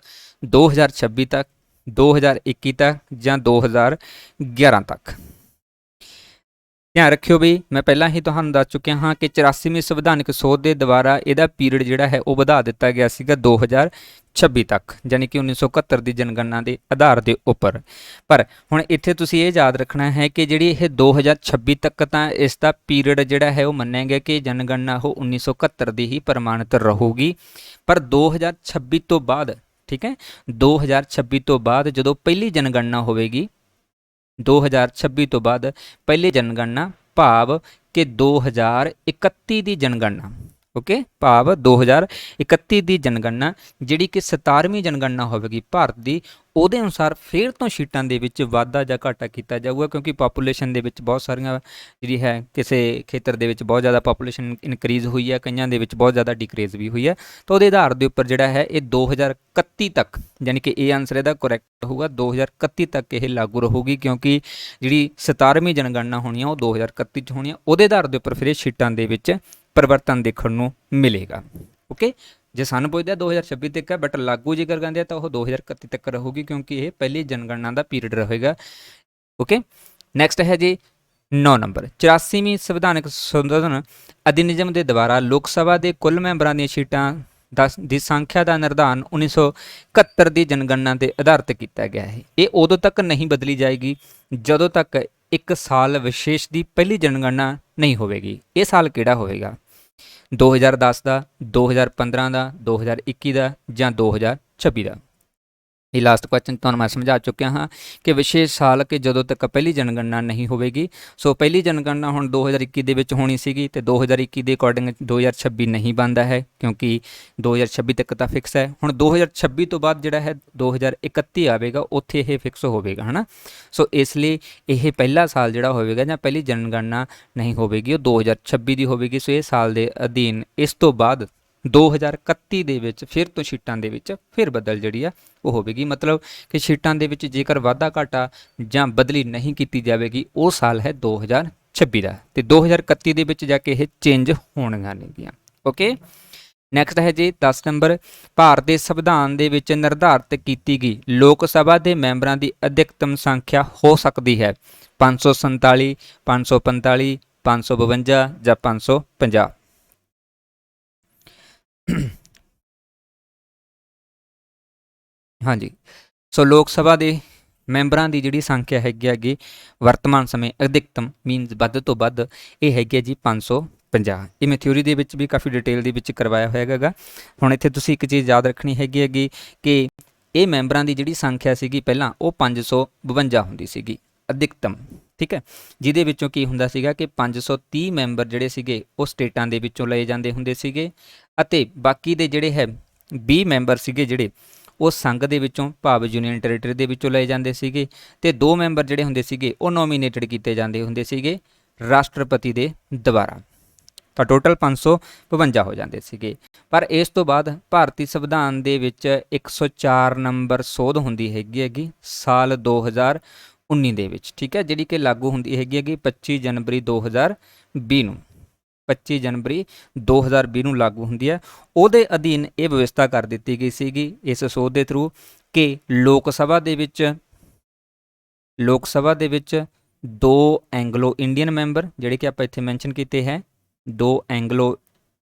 2026 ਤੱਕ, 2021 ਤੱਕ ਜਾਂ 2011 ਤੱਕ। ਧਿਆਨ ਰੱਖਿਓ ਵੀ ਮੈਂ ਪਹਿਲਾਂ ਹੀ ਤੁਹਾਨੂੰ ਦੱਸ ਚੁੱਕਿਆ ਹਾਂ ਕਿ 84ਵੀਂ ਸੰਵਿਧਾਨਿਕ ਸੋਧ ਦੇ ਦੁਆਰਾ ਇਹਦਾ ਪੀਰੀਅਡ ਜਿਹੜਾ ਹੈ ਉਹ ਵਧਾ ਦਿੱਤਾ ਗਿਆ ਸੀਗਾ 2026 ਤੱਕ, ਯਾਨੀ ਕਿ 1971 ਦੀ ਜਨਗਣਨਾ ਦੇ ਆਧਾਰ ਦੇ ਉੱਪਰ। ਪਰ ਹੁਣ ਇੱਥੇ ਤੁਸੀਂ ਇਹ ਯਾਦ ਰੱਖਣਾ ਹੈ ਕਿ ਜਿਹੜੀ ਇਹ 2026 ਤੱਕ ਤਾਂ ਇਸ ਦਾ ਪੀਰੀਅਡ ਜਿਹੜਾ ਹੈ ਉਹ ਮੰਨਿਆ ਗਿਆ ਕਿ ਜਨਗਣਨਾ ਉਹ 1971 ਦੀ ਹੀ ਪ੍ਰਮਾਣਿਤ ਰਹੂਗੀ। ਪਰ 2026 ਤੋਂ ਬਾਅਦ, ਠੀਕ ਹੈ, 2026 ਤੋਂ ਬਾਅਦ ਜਦੋਂ ਪਹਿਲੀ ਜਨਗਣਨਾ ਹੋਵੇਗੀ, 2026 ਤੋਂ ਬਾਅਦ ਪਹਿਲੀ ਜਨਗਣਨਾ ਭਾਵ ਕਿ 2031 ਦੀ ਜਨਗਣਨਾ, ਓਕੇ, ਭਾਵ 2031 ਦੀ ਜਨਗਣਨਾ ਜਿਹੜੀ ਕਿ 17ਵੀਂ ਜਨਗਣਨਾ ਹੋਵੇਗੀ ਭਾਰਤ ਦੀ, ਉਹਦੇ ਅਨੁਸਾਰ ਫਿਰ ਤੋਂ ਸੀਟਾਂ ਦੇ ਵਿੱਚ ਵਾਧਾ ਜਾਂ ਘਾਟਾ ਕੀਤਾ ਜਾਊਗਾ ਕਿਉਂਕਿ ਪਾਪੂਲੇਸ਼ਨ ਦੇ ਵਿੱਚ ਬਹੁਤ ਸਾਰੀਆਂ ਜਿਹੜੀ ਹੈ ਕਿਸੇ ਖੇਤਰ ਦੇ ਵਿੱਚ ਬਹੁਤ ਜ਼ਿਆਦਾ ਪਾਪੂਲੇਸ਼ਨ ਇਨਕਰੀਜ਼ ਹੋਈ ਹੈ, ਕਈਆਂ ਦੇ ਵਿੱਚ ਬਹੁਤ ਜ਼ਿਆਦਾ ਡਿਕਰੀਜ਼ ਵੀ ਹੋਈ ਹੈ। ਤਾਂ ਉਹਦੇ ਆਧਾਰ ਦੇ ਉੱਪਰ ਜਿਹੜਾ ਹੈ ਇਹ 2031 ਤੱਕ, ਯਾਨੀ ਕਿ ਇਹ ਆਨਸਰ ਇਹਦਾ ਕਰੈਕਟ ਹੋਊਗਾ, 2031 ਤੱਕ ਇਹ ਲਾਗੂ ਰਹੂਗੀ ਕਿਉਂਕਿ ਜਿਹੜੀ 17ਵੀਂ ਜਨਗਣਨਾ ਹੋਣੀ ਆ ਉਹ 2031 'ਚ ਹੋਣੀ ਆ। ਉਹਦੇ ਆਧਾਰ ਦੇ ਉੱਪਰ ਫਿਰ ਇਹ ਸੀਟਾਂ ਦੇ ਵਿੱਚ ਪਰਿਵਰਤਨ ਦੇਖਣ ਨੂੰ ਮਿਲੇਗਾ। ਓਕੇ, ਜੇ ਸਾਨੂੰ ਪੁੱਛਦੇ 2026 ਤੱਕ ਹੈ ਬਟ ਲਾਗੂ ਜੇਕਰ ਕਹਿੰਦੇ ਤਾਂ ਉਹ 2031 ਤੱਕ ਰਹੂਗੀ ਕਿਉਂਕਿ ਇਹ ਪਹਿਲੀ ਜਨਗਣਨਾ ਦਾ ਪੀਰੀਅਡ ਰਹੇਗਾ। ਓਕੇ, ਨੈਕਸਟ ਹੈ ਜੀ 9 ਨੰਬਰ, 84ਵੀਂ ਸੰਵਿਧਾਨਕ ਸੰਸ਼ੋਧਨ ਅਧਿਨਿਯਮ ਦੇ ਦੁਆਰਾ ਲੋਕ ਸਭਾ ਦੇ ਕੁੱਲ ਮੈਂਬਰਾਂ ਦੀਆਂ ਸੀਟਾਂ ਦੀ ਸੰਖਿਆ ਦਾ ਨਿਰਧਾਰਨ 1971 ਦੀ ਜਨਗਣਨਾ ਦੇ ਆਧਾਰਿਤ ਕੀਤਾ ਗਿਆ ਹੈ। ਇਹ ਉਦੋਂ ਤੱਕ ਨਹੀਂ ਬਦਲੀ ਜਾਏਗੀ ਜਦੋਂ ਤੱਕ ਇੱਕ ਸਾਲ ਵਿਸ਼ੇਸ਼ ਦੀ ਪਹਿਲੀ ਜਨਗਣਨਾ ਨਹੀਂ ਹੋਵੇਗੀ। ਇਹ ਸਾਲ ਕਿਹੜਾ ਹੋਵੇਗਾ? 2010 ਦਾ, 2015 ਦਾ, 2021 ਦਾ ਜਾਂ 2026 ਦਾ। ਇਹ ਲਾਸਟ ਕੁਐਸਚਨ ਤੁਹਾਨੂੰ ਮੈਂ ਸਮਝਾ ਚੁੱਕਿਆ ਹਾਂ ਕਿ ਵਿਸ਼ੇਸ਼ ਸਾਲ ਕਿ ਜਦੋਂ ਤੱਕ ਪਹਿਲੀ ਜਨਗਣਨਾ ਨਹੀਂ ਹੋਵੇਗੀ। ਸੋ ਪਹਿਲੀ ਜਨਗਣਨਾ ਹੁਣ 2021 ਦੇ ਵਿੱਚ ਹੋਣੀ ਸੀਗੀ ਤੇ 2021 ਦੇ ਅਕੋਰਡਿੰਗ 2026 ਨਹੀਂ ਬਣਦਾ ਹੈ ਕਿਉਂਕਿ 2026 ਤੱਕ ਤਾਂ ਫਿਕਸ ਹੈ। ਹੁਣ 2026 ਤੋਂ ਬਾਅਦ ਜਿਹੜਾ ਹੈ 2031 ਆਵੇਗਾ, ਉੱਥੇ ਇਹ ਫਿਕਸ ਹੋਵੇਗਾ, ਹੈ ਨਾ। ਸੋ ਇਸ ਲਈ ਇਹ ਪਹਿਲਾ ਸਾਲ ਜਿਹੜਾ ਹੋਵੇਗਾ ਜਾਂ ਪਹਿਲੀ ਜਨਗਣਨਾ ਨਹੀਂ ਹੋਵੇਗੀ ਉਹ 2026 ਦੀ ਹੋਵੇਗੀ। ਸੋ ਇਹ ਸਾਲ ਦੇ ਅਧੀਨ ਇਸ ਤੋਂ ਬਾਅਦ 2031 ਦੇ ਵਿੱਚ ਫਿਰ ਤੋਂ ਸੀਟਾਂ ਦੇ ਵਿੱਚ ਫਿਰ ਬਦਲ ਜਿਹੜੀ ਆ ਉਹ ਹੋਵੇਗੀ। ਮਤਲਬ ਕਿ ਸੀਟਾਂ ਦੇ ਵਿੱਚ ਜੇਕਰ ਵਾਧਾ ਘਾਟਾ ਜਾਂ ਬਦਲੀ ਨਹੀਂ ਕੀਤੀ ਜਾਵੇਗੀ ਉਹ ਸਾਲ ਹੈ 2026 ਦਾ ਤੇ 2031 ਦੇ ਵਿੱਚ ਜਾ ਕੇ ਇਹ ਚੇਂਜ ਹੋਣਗੀਆਂ ਨੇਗੀਆਂ। ਓਕੇ, ਨੈਕਸਟ ਹੈ ਜੀ 10 ਨੰਬਰ, ਭਾਰਤ ਦੇ ਸੰਵਿਧਾਨ ਦੇ ਵਿੱਚ ਨਿਰਧਾਰਿਤ ਕੀਤੀ ਗਈ ਲੋਕ ਸਭਾ ਦੇ ਮੈਂਬਰਾਂ ਦੀ ਅਧਿਕਤਮ ਸੰਖਿਆ ਹੋ ਸਕਦੀ ਹੈ 547, 545, 552 ਜਾਂ 550। हाँ जी। ਸੋ ਲੋਕ ਸਭਾ ਦੇ ਮੈਂਬਰਾਂ ਦੀ ਜਿਹੜੀ ਸੰਖਿਆ ਹੈਗੀ ਵਰਤਮਾਨ ਸਮੇਂ ਅਧਿਕਤਮ ਮੀਨਸ ਵੱਧ ਤੋਂ ਵੱਧ ਇਹ ਹੈਗੀ ਹੈ ਜੀ 550। ਇਹ ਮੈਂ ਥਿਊਰੀ ਦੇ ਵਿੱਚ ਵੀ ਕਾਫੀ ਡਿਟੇਲ ਦੇ ਵਿੱਚ ਕਰਵਾਇਆ ਹੋਇਆ ਹੈਗਾ। ਹੁਣ ਇੱਥੇ ਤੁਸੀਂ ਇੱਕ ਚੀਜ਼ ਯਾਦ ਰੱਖਣੀ ਹੈਗੀ ਕਿ ਇਹ ਮੈਂਬਰਾਂ ਦੀ ਜਿਹੜੀ ਸੰਖਿਆ ਸੀਗੀ ਪਹਿਲਾਂ ਉਹ 552 ਹੁੰਦੀ ਸੀਗੀ ਅਧਿਕਤਮ, ਠੀਕ ਹੈ, ਜਿਹਦੇ ਵਿੱਚੋਂ ਕੀ ਹੁੰਦਾ ਸੀਗਾ ਕਿ 530 ਮੈਂਬਰ ਜਿਹੜੇ ਸੀਗੇ ਉਹ ਸਟੇਟਾਂ ਦੇ ਵਿੱਚੋਂ ਲਏ ਜਾਂਦੇ ਹੁੰਦੇ ਸੀਗੇ ਅਤੇ ਬਾਕੀ ਦੇ ਜਿਹੜੇ ਹੈ 20 ਮੈਂਬਰ ਸੀਗੇ ਜਿਹੜੇ ਉਹ ਸੰਘ ਦੇ ਵਿੱਚੋਂ ਭਾਵ ਯੂਨੀਅਨ ਟੈਰੀਟਰੀ ਦੇ ਵਿੱਚੋਂ ਲਏ ਜਾਂਦੇ ਸੀਗੇ ਅਤੇ 2 ਮੈਂਬਰ ਜਿਹੜੇ ਹੁੰਦੇ ਸੀਗੇ ਉਹ ਨੋਮੀਨੇਟਡ ਕੀਤੇ ਜਾਂਦੇ ਹੁੰਦੇ ਸੀਗੇ ਰਾਸ਼ਟਰਪਤੀ ਦੇ ਦੁਆਰਾ। ਤਾਂ ਟੋਟਲ 552 ਹੋ ਜਾਂਦੇ ਸੀਗੇ। ਪਰ ਇਸ ਤੋਂ ਬਾਅਦ ਭਾਰਤੀ ਸੰਵਿਧਾਨ ਦੇ ਵਿੱਚ 104 ਨੰਬਰ ਸੋਧ ਹੁੰਦੀ ਹੈਗੀ ਸਾਲ 2019 ਦੇ ਵਿੱਚ, ਠੀਕ ਹੈ, ਜਿਹੜੀ ਕਿ ਲਾਗੂ ਹੁੰਦੀ ਹੈਗੀ 25 ਜਨਵਰੀ 2020 ਨੂੰ। 25 ਜਨਵਰੀ 2020 ਨੂੰ ਲਾਗੂ ਹੁੰਦੀ ਹੈ। ਉਹਦੇ ਅਧੀਨ ਇਹ ਵਿਵਸਥਾ ਕਰ ਦਿੱਤੀ ਗਈ ਸੀਗੀ ਇਸ ਸੋਧ ਦੇ ਥਰੂ ਕਿ ਲੋਕ ਸਭਾ ਦੇ ਵਿੱਚ 2 ਐਂਗਲੋ ਇੰਡੀਅਨ ਮੈਂਬਰ ਜਿਹੜੇ ਕਿ ਆਪਾਂ ਇੱਥੇ ਮੈਂਸ਼ਨ ਕੀਤੇ ਹੈ, 2 ਐਂਗਲੋ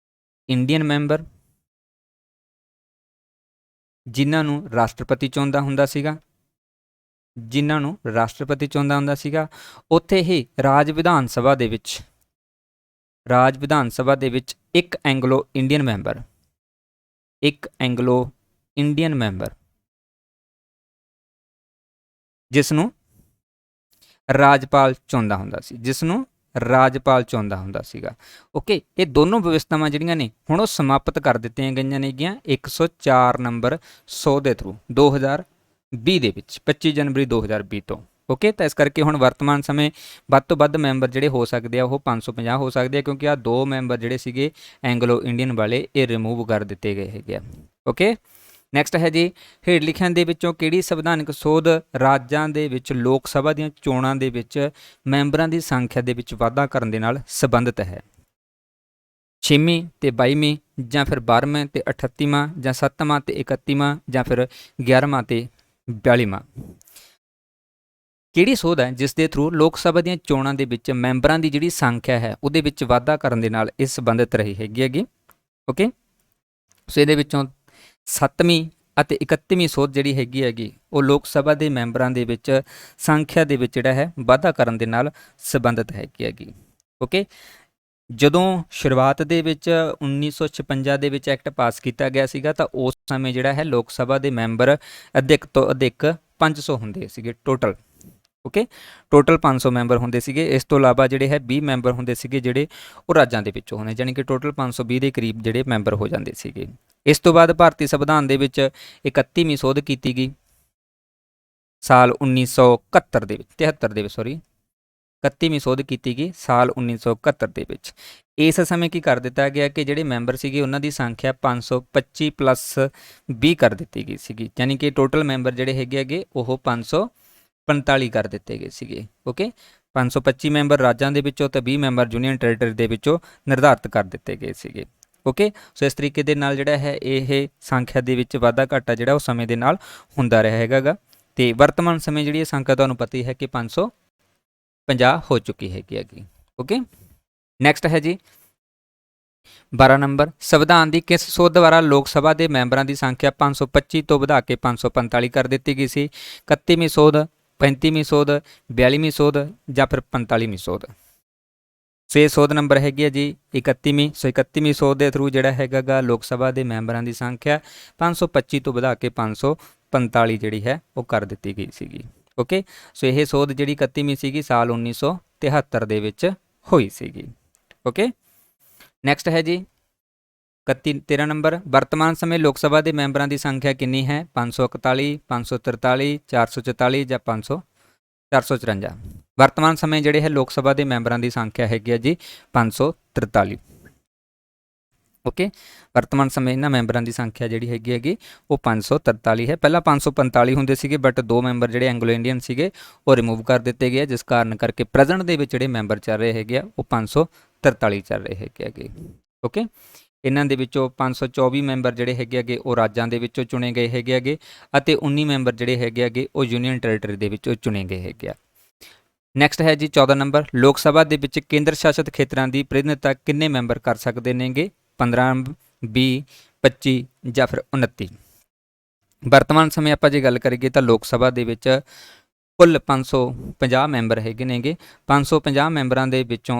ਇੰਡੀਅਨ ਮੈਂਬਰ ਜਿਨ੍ਹਾਂ ਨੂੰ ਰਾਸ਼ਟਰਪਤੀ ਚੁਣਦਾ ਹੁੰਦਾ ਸੀਗਾ, ਉੱਥੇ ਹੀ ਰਾਜ ਵਿਧਾਨ ਸਭਾ ਦੇ ਵਿੱਚ ਇੱਕ ਐਂਗਲੋ ਇੰਡੀਅਨ ਮੈਂਬਰ ਜਿਸ ਨੂੰ ਰਾਜਪਾਲ ਚੁਣਦਾ ਹੁੰਦਾ ਸੀਗਾ। ਓਕੇ, ਇਹ ਦੋਨੋਂ ਵਿਵਸਥਾਵਾਂ ਜਿਹੜੀਆਂ ਨੇ ਹੁਣ ਉਹ ਸਮਾਪਤ ਕਰ ਦਿੱਤੀਆਂ ਗਈਆਂ ਨੇਗੀਆਂ 104 ਨੰਬਰ 100 ਦੇ ਥਰੂ 2020 ਦੇ ਵਿੱਚ 25 ਜਨਵਰੀ 2020 ਤੋਂ। ਓਕੇ, ਤਾਂ ਇਸ ਕਰਕੇ ਹੁਣ ਵਰਤਮਾਨ ਸਮੇਂ ਵੱਧ ਤੋਂ ਵੱਧ ਮੈਂਬਰ ਜਿਹੜੇ ਹੋ ਸਕਦੇ ਆ ਉਹ 550 ਹੋ ਸਕਦੇ ਆ, ਕਿਉਂਕਿ ਆਹ 2 ਮੈਂਬਰ ਜਿਹੜੇ ਸੀਗੇ ਐਂਗਲੋ ਇੰਡੀਅਨ ਵਾਲੇ ਇਹ ਰਿਮੂਵ ਕਰ ਦਿੱਤੇ ਗਏ ਹੈਗੇ ਆ। ਓਕੇ, ਨੈਕਸਟ ਹੈ ਜੀ, ਹੇਠ ਲਿਖਿਆਂ ਦੇ ਵਿੱਚੋਂ ਕਿਹੜੀ ਸੰਵਿਧਾਨਕ ਸੋਧ ਰਾਜਾਂ ਦੇ ਵਿੱਚ ਲੋਕ ਸਭਾ ਦੀਆਂ ਚੋਣਾਂ ਦੇ ਵਿੱਚ ਮੈਂਬਰਾਂ ਦੀ ਸੰਖਿਆ ਦੇ ਵਿੱਚ ਵਾਧਾ ਕਰਨ ਦੇ ਨਾਲ ਸੰਬੰਧਿਤ ਹੈ? 6ਵੀਂ ਤੇ 22ਵੀਂ ਜਾਂ ਫਿਰ 12ਵਾਂ ਤੇ 38ਵਾਂ ਜਾਂ 7ਵਾਂ ਤੇ 31ਵਾਂ ਜਾਂ ਫਿਰ 11ਵਾਂ ਤੇ 42ਵਾਂ? ਕਿਹੜੀ ਸੋਧ ਹੈ ਜਿਸ ਦੇ ਥਰੂ ਲੋਕ ਸਭਾ ਦੀਆਂ ਚੋਣਾਂ ਦੇ ਵਿੱਚ ਮੈਂਬਰਾਂ ਦੀ ਜਿਹੜੀ ਸੰਖਿਆ ਹੈ ਉਹਦੇ ਵਿੱਚ ਵਾਧਾ ਕਰਨ ਦੇ ਨਾਲ ਇਹ ਸੰਬੰਧਿਤ ਰਹੀ ਹੈਗੀ। ਓਕੇ, ਸੋ ਇਹਦੇ ਵਿੱਚੋਂ 7ਵੀਂ ਅਤੇ 31ਵੀਂ ਸੋਧ ਜਿਹੜੀ ਹੈਗੀ ਉਹ ਲੋਕ ਸਭਾ ਦੇ ਮੈਂਬਰਾਂ ਦੇ ਵਿੱਚ ਸੰਖਿਆ ਦੇ ਵਿੱਚ ਜਿਹੜਾ ਹੈ ਵਾਧਾ ਕਰਨ ਦੇ ਨਾਲ ਸੰਬੰਧਿਤ ਹੈਗੀ। ਓਕੇ, ਜਦੋਂ ਸ਼ੁਰੂਆਤ ਦੇ ਵਿੱਚ 1956 ਦੇ ਵਿੱਚ ਐਕਟ ਪਾਸ ਕੀਤਾ ਗਿਆ ਸੀਗਾ ਤਾਂ ਉਸ ਸਮੇਂ ਜਿਹੜਾ ਹੈ ਲੋਕ ਸਭਾ ਦੇ ਮੈਂਬਰ ਅਧਿਕ ਤੋਂ ਅਧਿਕ 500 ਹੁੰਦੇ ਸੀਗੇ ਟੋਟਲ। ਓਕੇ, ਟੋਟਲ 500 ਮੈਂਬਰ ਹੁੰਦੇ ਸੀਗੇ। ਇਸ ਤੋਂ ਇਲਾਵਾ ਜਿਹੜੇ ਹੈ 20 ਮੈਂਬਰ ਹੁੰਦੇ ਸੀਗੇ ਜਿਹੜੇ ਉਹ ਰਾਜਾਂ ਦੇ ਵਿੱਚੋਂ ਹੋਣੇ, ਯਾਨੀ ਕਿ ਟੋਟਲ 520 ਦੇ ਕਰੀਬ ਜਿਹੜੇ ਮੈਂਬਰ ਹੋ ਜਾਂਦੇ ਸੀਗੇ। ਇਸ ਤੋਂ ਬਾਅਦ ਭਾਰਤੀ ਸੰਵਿਧਾਨ ਦੇ ਵਿੱਚ 31ਵੀਂ ਸੋਧ ਕੀਤੀ ਗਈ ਸਾਲ 1971 ਦੇ ਵਿੱਚ 31ਵੀਂ ਸੋਧ ਕੀਤੀ ਗਈ ਸਾਲ 1971 ਦੇ ਵਿੱਚ। ਇਸ ਸਮੇਂ ਕੀ ਕਰ ਦਿੱਤਾ ਗਿਆ ਕਿ ਜਿਹੜੇ ਮੈਂਬਰ ਸੀਗੇ ਉਹਨਾਂ ਦੀ ਸੰਖਿਆ 525 ਪਲੱਸ 20 ਕਰ ਦਿੱਤੀ ਗਈ ਸੀਗੀ, ਯਾਨੀ ਕਿ ਟੋਟਲ ਮੈਂਬਰ ਜਿਹੜੇ ਹੈਗੇ ਉਹ 545 ਕਰ ਦਿੱਤੇ ਗਏ ਸੀਗੇ। ਓਕੇ, 525 ਮੈਂਬਰ ਰਾਜਾਂ ਦੇ ਵਿੱਚੋਂ ਤੇ 20 ਮੈਂਬਰ ਯੂਨੀਅਨ ਟੈਰੀਟਰੀ ਦੇ ਵਿੱਚੋਂ ਨਿਰਧਾਰਿਤ ਕਰ ਦਿੱਤੇ ਗਏ ਸੀਗੇ। ਓਕੇ, ਸੋ ਇਸ ਤਰੀਕੇ ਦੇ ਨਾਲ ਜਿਹੜਾ ਹੈ ਇਹ ਸੰਖਿਆ ਦੇ ਵਿੱਚ ਵਾਧਾ ਘਾਟਾ ਜਿਹੜਾ ਉਹ ਸਮੇਂ ਦੇ ਨਾਲ ਹੁੰਦਾ ਰਿਹਾ ਹੈਗਾ ਤੇ ਵਰਤਮਾਨ ਸਮੇਂ ਜਿਹੜੀ ਇਹ ਸੰਖਿਆ ਤੁਹਾਨੂੰ ਪਤਾ ਹੀ ਹੈ ਕਿ 550 ਹੋ ਚੁੱਕੀ ਹੈਗੀ। ਓਕੇ, ਨੈਕਸਟ ਹੈ ਜੀ 12 ਨੰਬਰ, ਸੰਵਿਧਾਨ ਦੀ ਕਿਸ ਸੋਧ ਦੁਆਰਾ ਲੋਕ ਸਭਾ ਦੇ ਮੈਂਬਰਾਂ ਦੀ ਸੰਖਿਆ 525 ਤੋਂ ਵਧਾ ਕੇ 545 ਕਰ ਦਿੱਤੀ ਗਈ ਸੀ? 31ਵੀਂ ਸੋਧ, 35ਵੀਂ ਸੋਧ, 42ਵੀਂ ਸੋਧ ਜਾਂ ਫਿਰ 45ਵੀਂ ਸੋਧ? ਸੋ ਇਹ ਸੋਧ ਨੰਬਰ ਹੈਗੀ ਹੈ ਜੀ 31ਵੀਂ। ਸੋ 31ਵੀਂ ਸੋਧ ਦੇ ਥਰੂ ਜਿਹੜਾ ਹੈਗਾ ਲੋਕ ਸਭਾ ਦੇ ਮੈਂਬਰਾਂ ਦੀ ਸੰਖਿਆ 525 ਤੋਂ ਵਧਾ ਕੇ 545 ਜਿਹੜੀ ਹੈ ਉਹ ਕਰ ਦਿੱਤੀ ਗਈ ਸੀਗੀ। ਓਕੇ, ਸੋ ਇਹ ਸੋਧ ਜਿਹੜੀ 31ਵੀਂ ਸੀਗੀ ਸਾਲ 1973 ਦੇ ਵਿੱਚ ਹੋਈ ਸੀਗੀ। ਓਕੇ, ਨੈਕਸਟ ਹੈ ਜੀ 13 ਨੰਬਰ, ਵਰਤਮਾਨ ਸਮੇਂ ਲੋਕ ਸਭਾ ਦੇ ਮੈਂਬਰਾਂ ਦੀ ਸੰਖਿਆ ਕਿੰਨੀ ਹੈ? 541, 543, 444 ਜਾਂ 454? ਵਰਤਮਾਨ ਸਮੇਂ ਜਿਹੜੇ ਹੈ ਲੋਕ ਸਭਾ ਦੇ ਮੈਂਬਰਾਂ ਦੀ ਸੰਖਿਆ ਹੈਗੀ ਹੈ ਜੀ 543। ਓਕੇ, ਵਰਤਮਾਨ ਸਮੇਂ ਇਹਨਾਂ ਮੈਂਬਰਾਂ ਦੀ ਸੰਖਿਆ ਜਿਹੜੀ ਹੈਗੀ ਉਹ 543 ਹੈ। ਪਹਿਲਾਂ 545 ਹੁੰਦੇ ਸੀਗੇ ਬਟ 2 ਮੈਂਬਰ ਜਿਹੜੇ ਐਂਗਲੋ ਇੰਡੀਅਨ ਸੀਗੇ ਉਹ ਰਿਮੂਵ ਕਰ ਦਿੱਤੇ ਗਏ, ਜਿਸ ਕਾਰਨ ਕਰਕੇ ਪ੍ਰੈਜ਼ੈਂਟ ਦੇ ਵਿੱਚ ਜਿਹੜੇ ਮੈਂਬਰ ਚੱਲ ਰਹੇ ਹੈਗੇ ਉਹ 543 ਚੱਲ ਰਹੇ ਹੈਗੇ। ਓਕੇ, ਇਹਨਾਂ ਦੇ ਵਿੱਚੋਂ 524 ਮੈਂਬਰ ਜਿਹੜੇ ਹੈਗੇ ਉਹ ਰਾਜਾਂ ਦੇ ਵਿੱਚੋਂ ਚੁਣੇ ਗਏ ਹੈਗੇ ਅਤੇ 19 ਮੈਂਬਰ ਜਿਹੜੇ ਹੈਗੇ ਉਹ ਯੂਨੀਅਨ ਟੈਰੀਟਰੀ ਦੇ ਵਿੱਚੋਂ ਚੁਣੇ ਗਏ ਹੈਗੇ ਆ। ਨੈਕਸਟ ਹੈ ਜੀ 14 ਨੰਬਰ, ਲੋਕ ਸਭਾ ਦੇ ਵਿੱਚ ਕੇਂਦਰ ਸ਼ਾਸਿਤ ਖੇਤਰਾਂ ਦੀ ਪ੍ਰਤੀਨਿਧਤਾ ਕਿੰਨੇ ਮੈਂਬਰ ਕਰ ਸਕਦੇ ਨੇਗੇ? 15, 20, 25 ਜਾਂ ਫਿਰ 29? वर्तमान समय ਆਪਾਂ ਜੇ ਗੱਲ ਕਰੀਏ ਤਾਂ ਲੋਕ ਸਭਾ ਦੇ ਵਿੱਚ ਕੁੱਲ 550 ਮੈਂਬਰ ਹੈਗੇ ਨੇਗੇ। 550 ਮੈਂਬਰਾਂ ਦੇ ਵਿੱਚੋਂ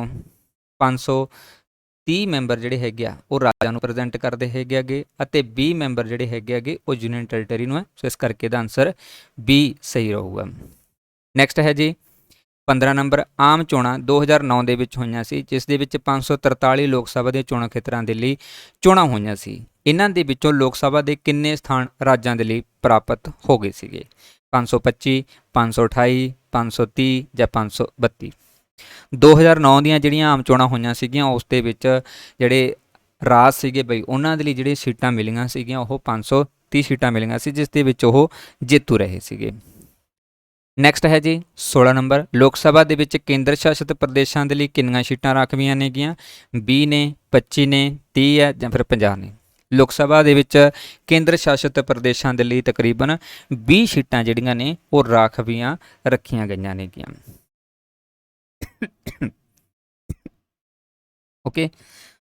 530 ਮੈਂਬਰ ਜਿਹੜੇ ਹੈਗੇ ਆ ਉਹ ਰਾਜਾਂ ਨੂੰ ਪ੍ਰੈਜ਼ੈਂਟ ਕਰਦੇ ਹੈਗੇ ਅੱਗੇ, ਅਤੇ 20 ਮੈਂਬਰ ਜਿਹੜੇ ਹੈਗੇ ਅੱਗੇ ਉਹ ਯੂਨੀਅਨ ਟੈਰੀਟਰੀ ਨੂੰ ਹੈ। ਸੋ ਇਸ ਕਰਕੇ ਇਹਦਾ ਆਨਸਰ B ਸਹੀ ਰਹੂਗਾ। ਨੈਕਸਟ ਹੈ ਜੀ 15 ਨੰਬਰ, ਆਮ ਚੋਣਾਂ 2009 ਦੇ ਵਿੱਚ ਹੋਈਆਂ ਸੀ, ਜਿਸ ਦੇ ਵਿੱਚ 543 ਲੋਕ ਸਭਾ ਦੇ ਚੋਣਾਂ ਖੇਤਰਾਂ ਦੇ ਲਈ ਚੋਣਾਂ ਹੋਈਆਂ ਸੀ। ਇਹਨਾਂ ਦੇ ਵਿੱਚੋਂ ਲੋਕ ਸਭਾ ਦੇ ਕਿੰਨੇ ਸਥਾਨ ਰਾਜਾਂ ਦੇ ਲਈ ਪ੍ਰਾਪਤ ਹੋ ਗਏ ਸੀਗੇ? 525, 528, 530 ਜਾਂ 532। 2009 ਦੀਆਂ ਜਿਹੜੀਆਂ ਆਮ ਚੋਣਾਂ ਹੋਈਆਂ ਸੀਗੀਆਂ ਉਸ ਦੇ ਵਿੱਚ ਜਿਹੜੇ ਰਾਜ ਸੀਗੇ ਬਈ ਉਹਨਾਂ ਦੇ ਲਈ ਜਿਹੜੀਆਂ ਸੀਟਾਂ ਮਿਲੀਆਂ ਸੀਗੀਆਂ ਉਹ 530 ਸੀਟਾਂ ਮਿਲੀਆਂ ਸੀ, ਜਿਸ ਦੇ ਵਿੱਚ ਉਹ ਜੇਤੂ ਰਹੇ ਸੀਗੇ। ਨੈਕਸਟ ਹੈ ਜੀ 16 ਨੰਬਰ, ਲੋਕ ਸਭਾ ਦੇ ਵਿੱਚ ਕੇਂਦਰ ਸ਼ਾਸਿਤ ਪ੍ਰਦੇਸ਼ਾਂ ਦੇ ਲਈ ਕਿੰਨੀਆਂ ਸੀਟਾਂ ਰਾਖਵੀਆਂ ਨੇਗੀਆਂ? 20 ਨੇ, 25 ਨੇ, 30 ਹੈ ਜਾਂ ਫਿਰ 50 ਨੇ। ਲੋਕ ਸਭਾ ਦੇ ਵਿੱਚ ਕੇਂਦਰ ਸ਼ਾਸਿਤ ਪ੍ਰਦੇਸ਼ਾਂ ਦੇ ਲਈ ਤਕਰੀਬਨ 20 ਸੀਟਾਂ ਜਿਹੜੀਆਂ ਨੇ ਉਹ ਰਾਖਵੀਆਂ ਰੱਖੀਆਂ ਗਈਆਂ ਨੇਗੀਆਂ। ਓਕੇ,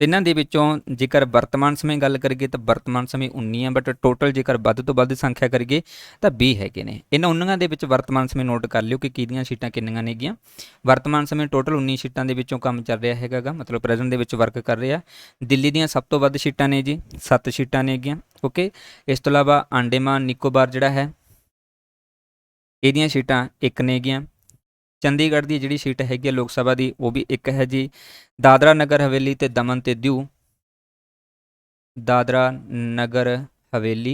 ਇਹਨਾਂ ਦੇ ਵਿੱਚੋਂ ਜੇਕਰ ਵਰਤਮਾਨ ਸਮੇਂ ਗੱਲ ਕਰੀਏ ਤਾਂ ਵਰਤਮਾਨ ਸਮੇਂ 19 ਹੈ, ਬਟ ਟੋਟਲ ਜੇਕਰ ਵੱਧ ਤੋਂ ਵੱਧ ਸੰਖਿਆ ਕਰੀਏ ਤਾਂ 20 ਹੈਗੇ ਨੇ। ਇਹਨਾਂ 19 ਦੇ ਵਿੱਚ ਵਰਤਮਾਨ ਸਮੇਂ ਨੋਟ ਕਰ ਲਿਓ ਕਿ ਕਿਹਦੀਆਂ ਸੀਟਾਂ ਕਿੰਨੀਆਂ ਨੇਗੀਆਂ। ਵਰਤਮਾਨ ਸਮੇਂ ਟੋਟਲ 19 ਸੀਟਾਂ ਦੇ ਵਿੱਚੋਂ ਕੰਮ ਚੱਲ ਰਿਹਾ ਹੈਗਾ, ਮਤਲਬ ਪ੍ਰੈਜ਼ੈਂਟ ਦੇ ਵਿੱਚ ਵਰਕ ਕਰ ਰਿਹਾ। ਦਿੱਲੀ ਦੀਆਂ ਸਭ ਤੋਂ ਵੱਧ ਸੀਟਾਂ ਨੇ ਜੀ, 7 ਸੀਟਾਂ ਨੇਗੀਆਂ। ਓਕੇ, ਇਸ ਤੋਂ ਇਲਾਵਾ ਅੰਡੇਮਾਨ ਨਿਕੋਬਾਰ ਜਿਹੜਾ ਹੈ ਇਹਦੀਆਂ ਸੀਟਾਂ 1 ਨੇਗੀਆਂ। ਚੰਡੀਗੜ੍ਹ ਦੀ ਜਿਹੜੀ ਸੀਟ ਹੈਗੀ ਹੈ ਲੋਕ ਸਭਾ ਦੀ ਉਹ ਵੀ 1 ਹੈ ਜੀ। ਦਾਦਰਾ ਨਗਰ ਹਵੇਲੀ ਤੇ ਦਮਨ ਤੇ ਦਿਊ, ਦਾਦਰਾ ਨਗਰ ਹਵੇਲੀ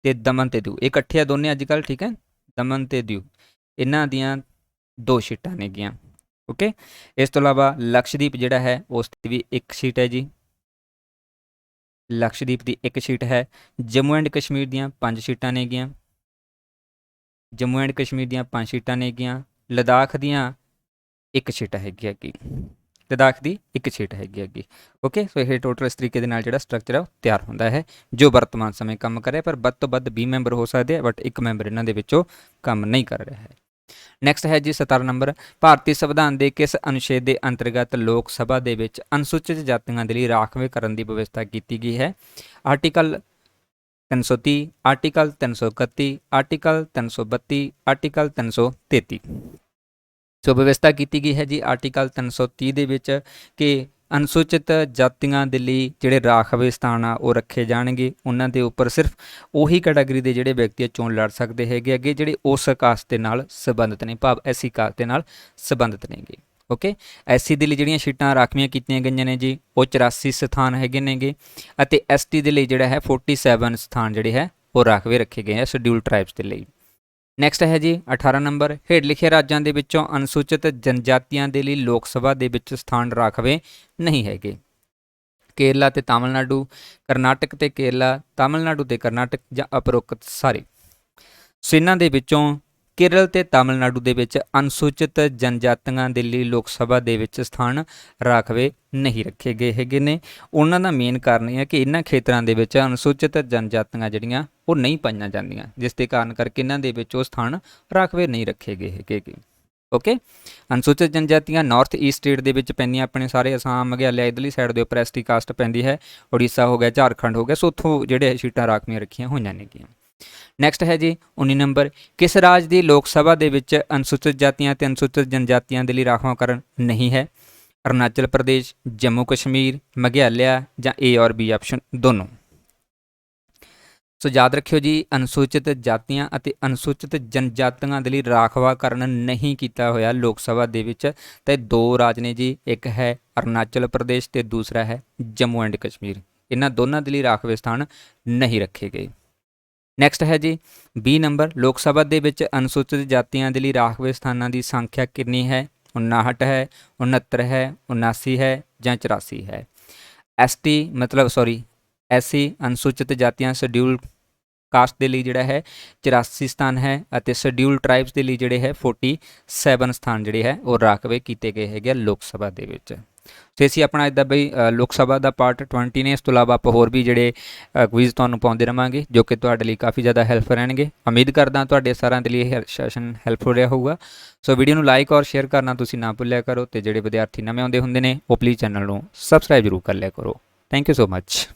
ਤੇ ਦਮਨ ਤੇ ਦਿਊ ਇਹ ਇਕੱਠੇ ਆ ਦੋਨੇ ਅੱਜ ਕੱਲ੍ਹ, ਠੀਕ ਹੈ। ਦਮਨ ਤੇ ਦਿਊ ਇਹਨਾਂ ਦੀਆਂ 2 ਸੀਟਾਂ ਨੇਗੀਆਂ। ਓਕੇ, ਇਸ ਤੋਂ ਇਲਾਵਾ ਲਕਸ਼ਦੀਪ ਜਿਹੜਾ ਹੈ ਉਸ ਦੀ ਵੀ 1 ਸੀਟ ਹੈ ਜੀ, ਲਕਸ਼ਦੀਪ ਦੀ 1 ਸੀਟ ਹੈ। ਜੰਮੂ ਐਂਡ ਕਸ਼ਮੀਰ ਦੀਆਂ 5 ਸੀਟਾਂ ਨੇਗੀਆਂ, ਜੰਮੂ ਐਂਡ ਕਸ਼ਮੀਰ ਦੀਆਂ 5 ਸੀਟਾਂ ਨੇਗੀਆਂ। ਲਦਾਖ ਦੀਆਂ 1 ਸੀਟ ਹੈਗੀ ਹੈਗੀ, ਲਦਾਖ ਦੀ 1 ਸੀਟ ਹੈਗੀ ਹੈਗੀ। ਓਕੇ, ਸੋ ਇਹ ਟੋਟਲ ਇਸ ਤਰੀਕੇ ਦੇ ਨਾਲ ਜਿਹੜਾ ਸਟਰਕਚਰ ਹੈ ਉਹ ਤਿਆਰ ਹੁੰਦਾ ਹੈ ਜੋ ਵਰਤਮਾਨ ਸਮੇਂ ਕੰਮ ਕਰ ਰਿਹਾ, ਪਰ ਵੱਧ ਤੋਂ ਵੱਧ 20 ਮੈਂਬਰ ਹੋ ਸਕਦੇ ਆ, ਬਟ 1 ਮੈਂਬਰ ਇਹਨਾਂ ਦੇ ਵਿੱਚੋਂ ਕੰਮ ਨਹੀਂ ਕਰ ਰਿਹਾ ਹੈ। ਨੈਕਸਟ ਹੈ ਜੀ 17 ਨੰਬਰ, ਭਾਰਤੀ ਸੰਵਿਧਾਨ ਦੇ ਕਿਸ ਅਨੁਛੇਦ ਦੇ ਅੰਤਰਗਤ ਲੋਕ ਸਭਾ ਦੇ ਵਿੱਚ ਅਨੁਸੂਚਿਤ ਜਾਤੀਆਂ ਦੇ ਲਈ ਰਾਖਵੇਂਕਰਨ ਦੀ ਵਿਵਸਥਾ ਕੀਤੀ ਗਈ ਹੈ? Article 330, article 331, article 332, article 333। ਸੋ ਵਿਵਸਥਾ ਕੀਤੀ ਗਈ ਹੈ ਜੀ ਆਰਟੀਕਲ 330 ਦੇ ਵਿੱਚ ਕਿ ਅਨੁਸੂਚਿਤ ਜਾਤੀਆਂ ਦੇ ਲਈ ਜਿਹੜੇ ਰਾਖਵੇਂ ਸਥਾਨ ਆ ਉਹ ਰੱਖੇ ਜਾਣਗੇ। ਉਹਨਾਂ ਦੇ ਉੱਪਰ ਸਿਰਫ ਉਹੀ ਕੈਟਾਗਰੀ ਦੇ ਜਿਹੜੇ ਵਿਅਕਤੀ ਚੋਣ ਲੜ ਸਕਦੇ ਹੈਗੇ ਅੱਗੇ ਜਿਹੜੇ ਉਸ ਕਾਸਟ ਦੇ ਨਾਲ ਸੰਬੰਧਿਤ ਨੇ, ਭਾਵ ਐਸੀ ਕਾਸਟ ਦੇ ਨਾਲ ਸੰਬੰਧਿਤ ਨੇਗੇ। ਓਕੇ, ਐਸਸੀ ਦੇ ਲਈ ਜਿਹੜੀਆਂ ਸੀਟਾਂ ਰਾਖਵੀਆਂ ਕੀਤੀਆਂ ਗਈਆਂ ਨੇ ਜੀ ਉਹ 84 ਸਥਾਨ ਹੈਗੇ ਨੇਗੇ, ਅਤੇ ਐਸਟੀ ਦੇ ਲਈ ਜਿਹੜਾ ਹੈ 47 ਸਥਾਨ ਜਿਹੜੇ ਹੈ ਉਹ ਰਾਖਵੇਂ ਰੱਖੇ ਗਏ ਆ ਸ਼ਡਿਊਲ ਟ੍ਰਾਈਬਸ ਦੇ ਲਈ। ਨੈਕਸਟ ਹੈ ਜੀ 18 ਨੰਬਰ, ਹੇਠ ਲਿਖੇ ਰਾਜਾਂ ਦੇ ਵਿੱਚੋਂ ਅਨੁਸੂਚਿਤ ਜਨਜਾਤੀਆਂ ਦੇ ਲਈ ਲੋਕ ਸਭਾ ਦੇ ਵਿੱਚ ਸਥਾਨ ਰਾਖਵੇਂ ਨਹੀਂ ਹੈਗੇ? ਕੇਰਲਾ ਤੇ ਤਾਮਿਲਨਾਡੂ, ਕਰਨਾਟਕ ਤੇ ਕੇਰਲਾ, ਤਾਮਿਲਨਾਡੂ ਤੇ ਕਰਨਾਟਕ, ਜਾਂ ਉਪਰੋਕਤ ਸਾਰੇ। ਸੋ ਇਹਨਾਂ ਦੇ ਵਿੱਚੋਂ ਕੇਰਲ ਤੇ ਤਾਮਿਲਨਾਡੂ ਦੇ ਵਿੱਚ ਅਨੁਸੂਚਿਤ ਜਨਜਾਤੀਆਂ ਦੇ ਲਈ ਲੋਕ ਸਭਾ ਦੇ ਵਿੱਚ ਸਥਾਨ ਰਾਖਵੇਂ ਨਹੀਂ ਰੱਖੇ ਗਏ ਹੈਗੇ ਨੇ। ਉਹਨਾਂ ਦਾ ਮੇਨ ਕਾਰਨ ਇਹ ਹੈ ਕਿ ਇਹਨਾਂ ਖੇਤਰਾਂ ਦੇ ਵਿੱਚ ਅਨੁਸੂਚਿਤ ਜਨਜਾਤੀਆਂ ਜਿਹੜੀਆਂ ਉਹ ਨਹੀਂ ਪਾਈਆਂ ਜਾਂਦੀਆਂ, ਜਿਸ ਦੇ ਕਾਰਨ ਕਰਕੇ ਇਹਨਾਂ ਦੇ ਵਿੱਚ ਉਹ ਸਥਾਨ ਰਾਖਵੇਂ ਨਹੀਂ ਰੱਖੇ ਗਏ ਹੈਗੇ। ਓਕੇ, ਅਨੁਸੂਚਿਤ ਜਨਜਾਤੀਆਂ ਨਾਰਥ ਈਸਟ ਸਟੇਟ ਦੇ ਵਿੱਚ ਪੈਂਦੀਆਂ, ਆਪਣੇ ਸਾਰੇ ਅਸਾਮ, ਮੇਘਾਲਿਆ ਇਧਰਲੀ ਸਾਈਡ ਦੇ ਉੱਪਰ ਐਸਟੀ ਕਾਸਟ ਪੈਂਦੀ ਹੈ, ਉੜੀਸਾ ਹੋ ਗਿਆ, ਝਾਰਖੰਡ ਹੋ ਗਿਆ। ਸੋ ਉੱਥੋਂ ਜਿਹੜੇ ਸੀਟਾਂ ਰਾਖਵੀਆਂ ਰੱਖੀਆਂ ਹੋਈਆਂ ਨੇਗੀਆਂ। ਨੈਕਸਟ ਹੈ ਜੀ 19 ਨੰਬਰ, ਕਿਸ ਰਾਜ ਦੀ ਲੋਕ ਸਭਾ ਦੇ ਵਿੱਚ ਅਨੁਸੂਚਿਤ ਜਾਤੀਆਂ ਤੇ ਅਨੁਸੂਚਿਤ ਜਨਜਾਤੀਆਂ ਦੇ ਲਈ ਰਾਖਵਾਂਕਰਨ ਨਹੀਂ ਹੈ? ਅਰੁਣਾਚਲ ਪ੍ਰਦੇਸ਼, ਜੰਮੂ ਕਸ਼ਮੀਰ, ਮੇਘਾਲਿਆ, ਜਾਂ A ਔਰ B ਆਪਸ਼ਨ ਦੋਨੋਂ। ਸੋ ਯਾਦ ਰੱਖਿਓ ਜੀ, ਅਨੁਸੂਚਿਤ ਜਾਤੀਆਂ ਅਤੇ ਅਨੁਸੂਚਿਤ ਜਨਜਾਤੀਆਂ ਦੇ ਲਈ ਰਾਖਵਾਂਕਰਨ ਨਹੀਂ ਕੀਤਾ ਹੋਇਆ ਲੋਕ ਸਭਾ ਦੇ ਵਿੱਚ ਤੇ 2 ਰਾਜ ਨੇ ਜੀ, ਇੱਕ ਹੈ ਅਰੁਣਾਚਲ ਪ੍ਰਦੇਸ਼ ਤੇ ਦੂਸਰਾ ਹੈ ਜੰਮੂ ਐਂਡ ਕਸ਼ਮੀਰ। ਇਹਨਾਂ ਦੋਨਾਂ ਦੇ ਲਈ ਰਾਖਵੇਂ ਸਥਾਨ ਨਹੀਂ ਰੱਖੇ ਗਏ। ਨੈਕਸਟ ਹੈ ਜੀ 20 ਨੰਬਰ, ਲੋਕ ਸਭਾ ਦੇ ਵਿੱਚ ਅਨੁਸੂਚਿਤ ਜਾਤੀਆਂ ਦੇ ਲਈ ਰਾਖਵੇਂ ਸਥਾਨਾਂ ਦੀ ਸੰਖਿਆ ਕਿੰਨੀ ਹੈ? 59 ਹੈ, 69 ਹੈ, 79 ਹੈ, ਜਾਂ 84 ਹੈ? ਐਸਸੀ ਅਨੁਸੂਚਿਤ ਜਾਤੀਆਂ ਸ਼ਡਿਊਲ ਕਾਸਟ ਦੇ ਲਈ ਜਿਹੜਾ ਹੈ 84 ਸਥਾਨ ਹੈ, ਅਤੇ ਸ਼ਡਿਊਲ ਟ੍ਰਾਈਬਸ ਦੇ ਲਈ ਜਿਹੜੇ ਹੈ 47 ਸਥਾਨ ਜਿਹੜੇ ਹੈ ਉਹ ਰਾਖਵੇਂ ਕੀਤੇ ਗਏ ਹੈਗੇ ਲੋਕ ਸਭਾ ਦੇ ਵਿੱਚ। ਤੇ ਅਸੀਂ ਆਪਣਾ ਇੱਦਾਂ ਬਈ ਲੋਕ ਸਭਾ ਦਾ ਪਾਰਟ 20 ਨੇ, ਇਸ ਤੋਂ ਇਲਾਵਾ ਆਪਾਂ ਹੋਰ ਵੀ ਜਿਹੜੇ ਕੁਇਜ਼ ਤੁਹਾਨੂੰ ਪਾਉਂਦੇ ਰਹਾਂਗੇ ਜੋ ਕਿ ਤੁਹਾਡੇ ਲਈ ਕਾਫੀ ਜ਼ਿਆਦਾ ਹੈਲਪ ਰਹਿਣਗੇ। ਉਮੀਦ ਕਰਦਾ ਤੁਹਾਡੇ ਸਾਰਿਆਂ ਦੇ ਲਈ ਇਹ ਸੈਸ਼ਨ ਹੈਲਪਫੁਲ ਰਿਹਾ ਹੋਊਗਾ। ਸੋ ਵੀਡੀਓ ਨੂੰ ਲਾਈਕ ਔਰ ਸ਼ੇਅਰ ਕਰਨਾ ਤੁਸੀਂ ਨਾ ਭੁੱਲਿਆ ਕਰੋ, ਤੇ ਜਿਹੜੇ ਵਿਦਿਆਰਥੀ ਨਵੇਂ ਆਉਂਦੇ ਹੁੰਦੇ ਨੇ ਉਹ ਪਲੀਜ਼ ਚੈਨਲ ਨੂੰ ਸਬਸਕ੍ਰਾਈਬ ਜ਼ਰੂਰ ਕਰ ਲਿਆ ਕਰੋ। Thank you so much.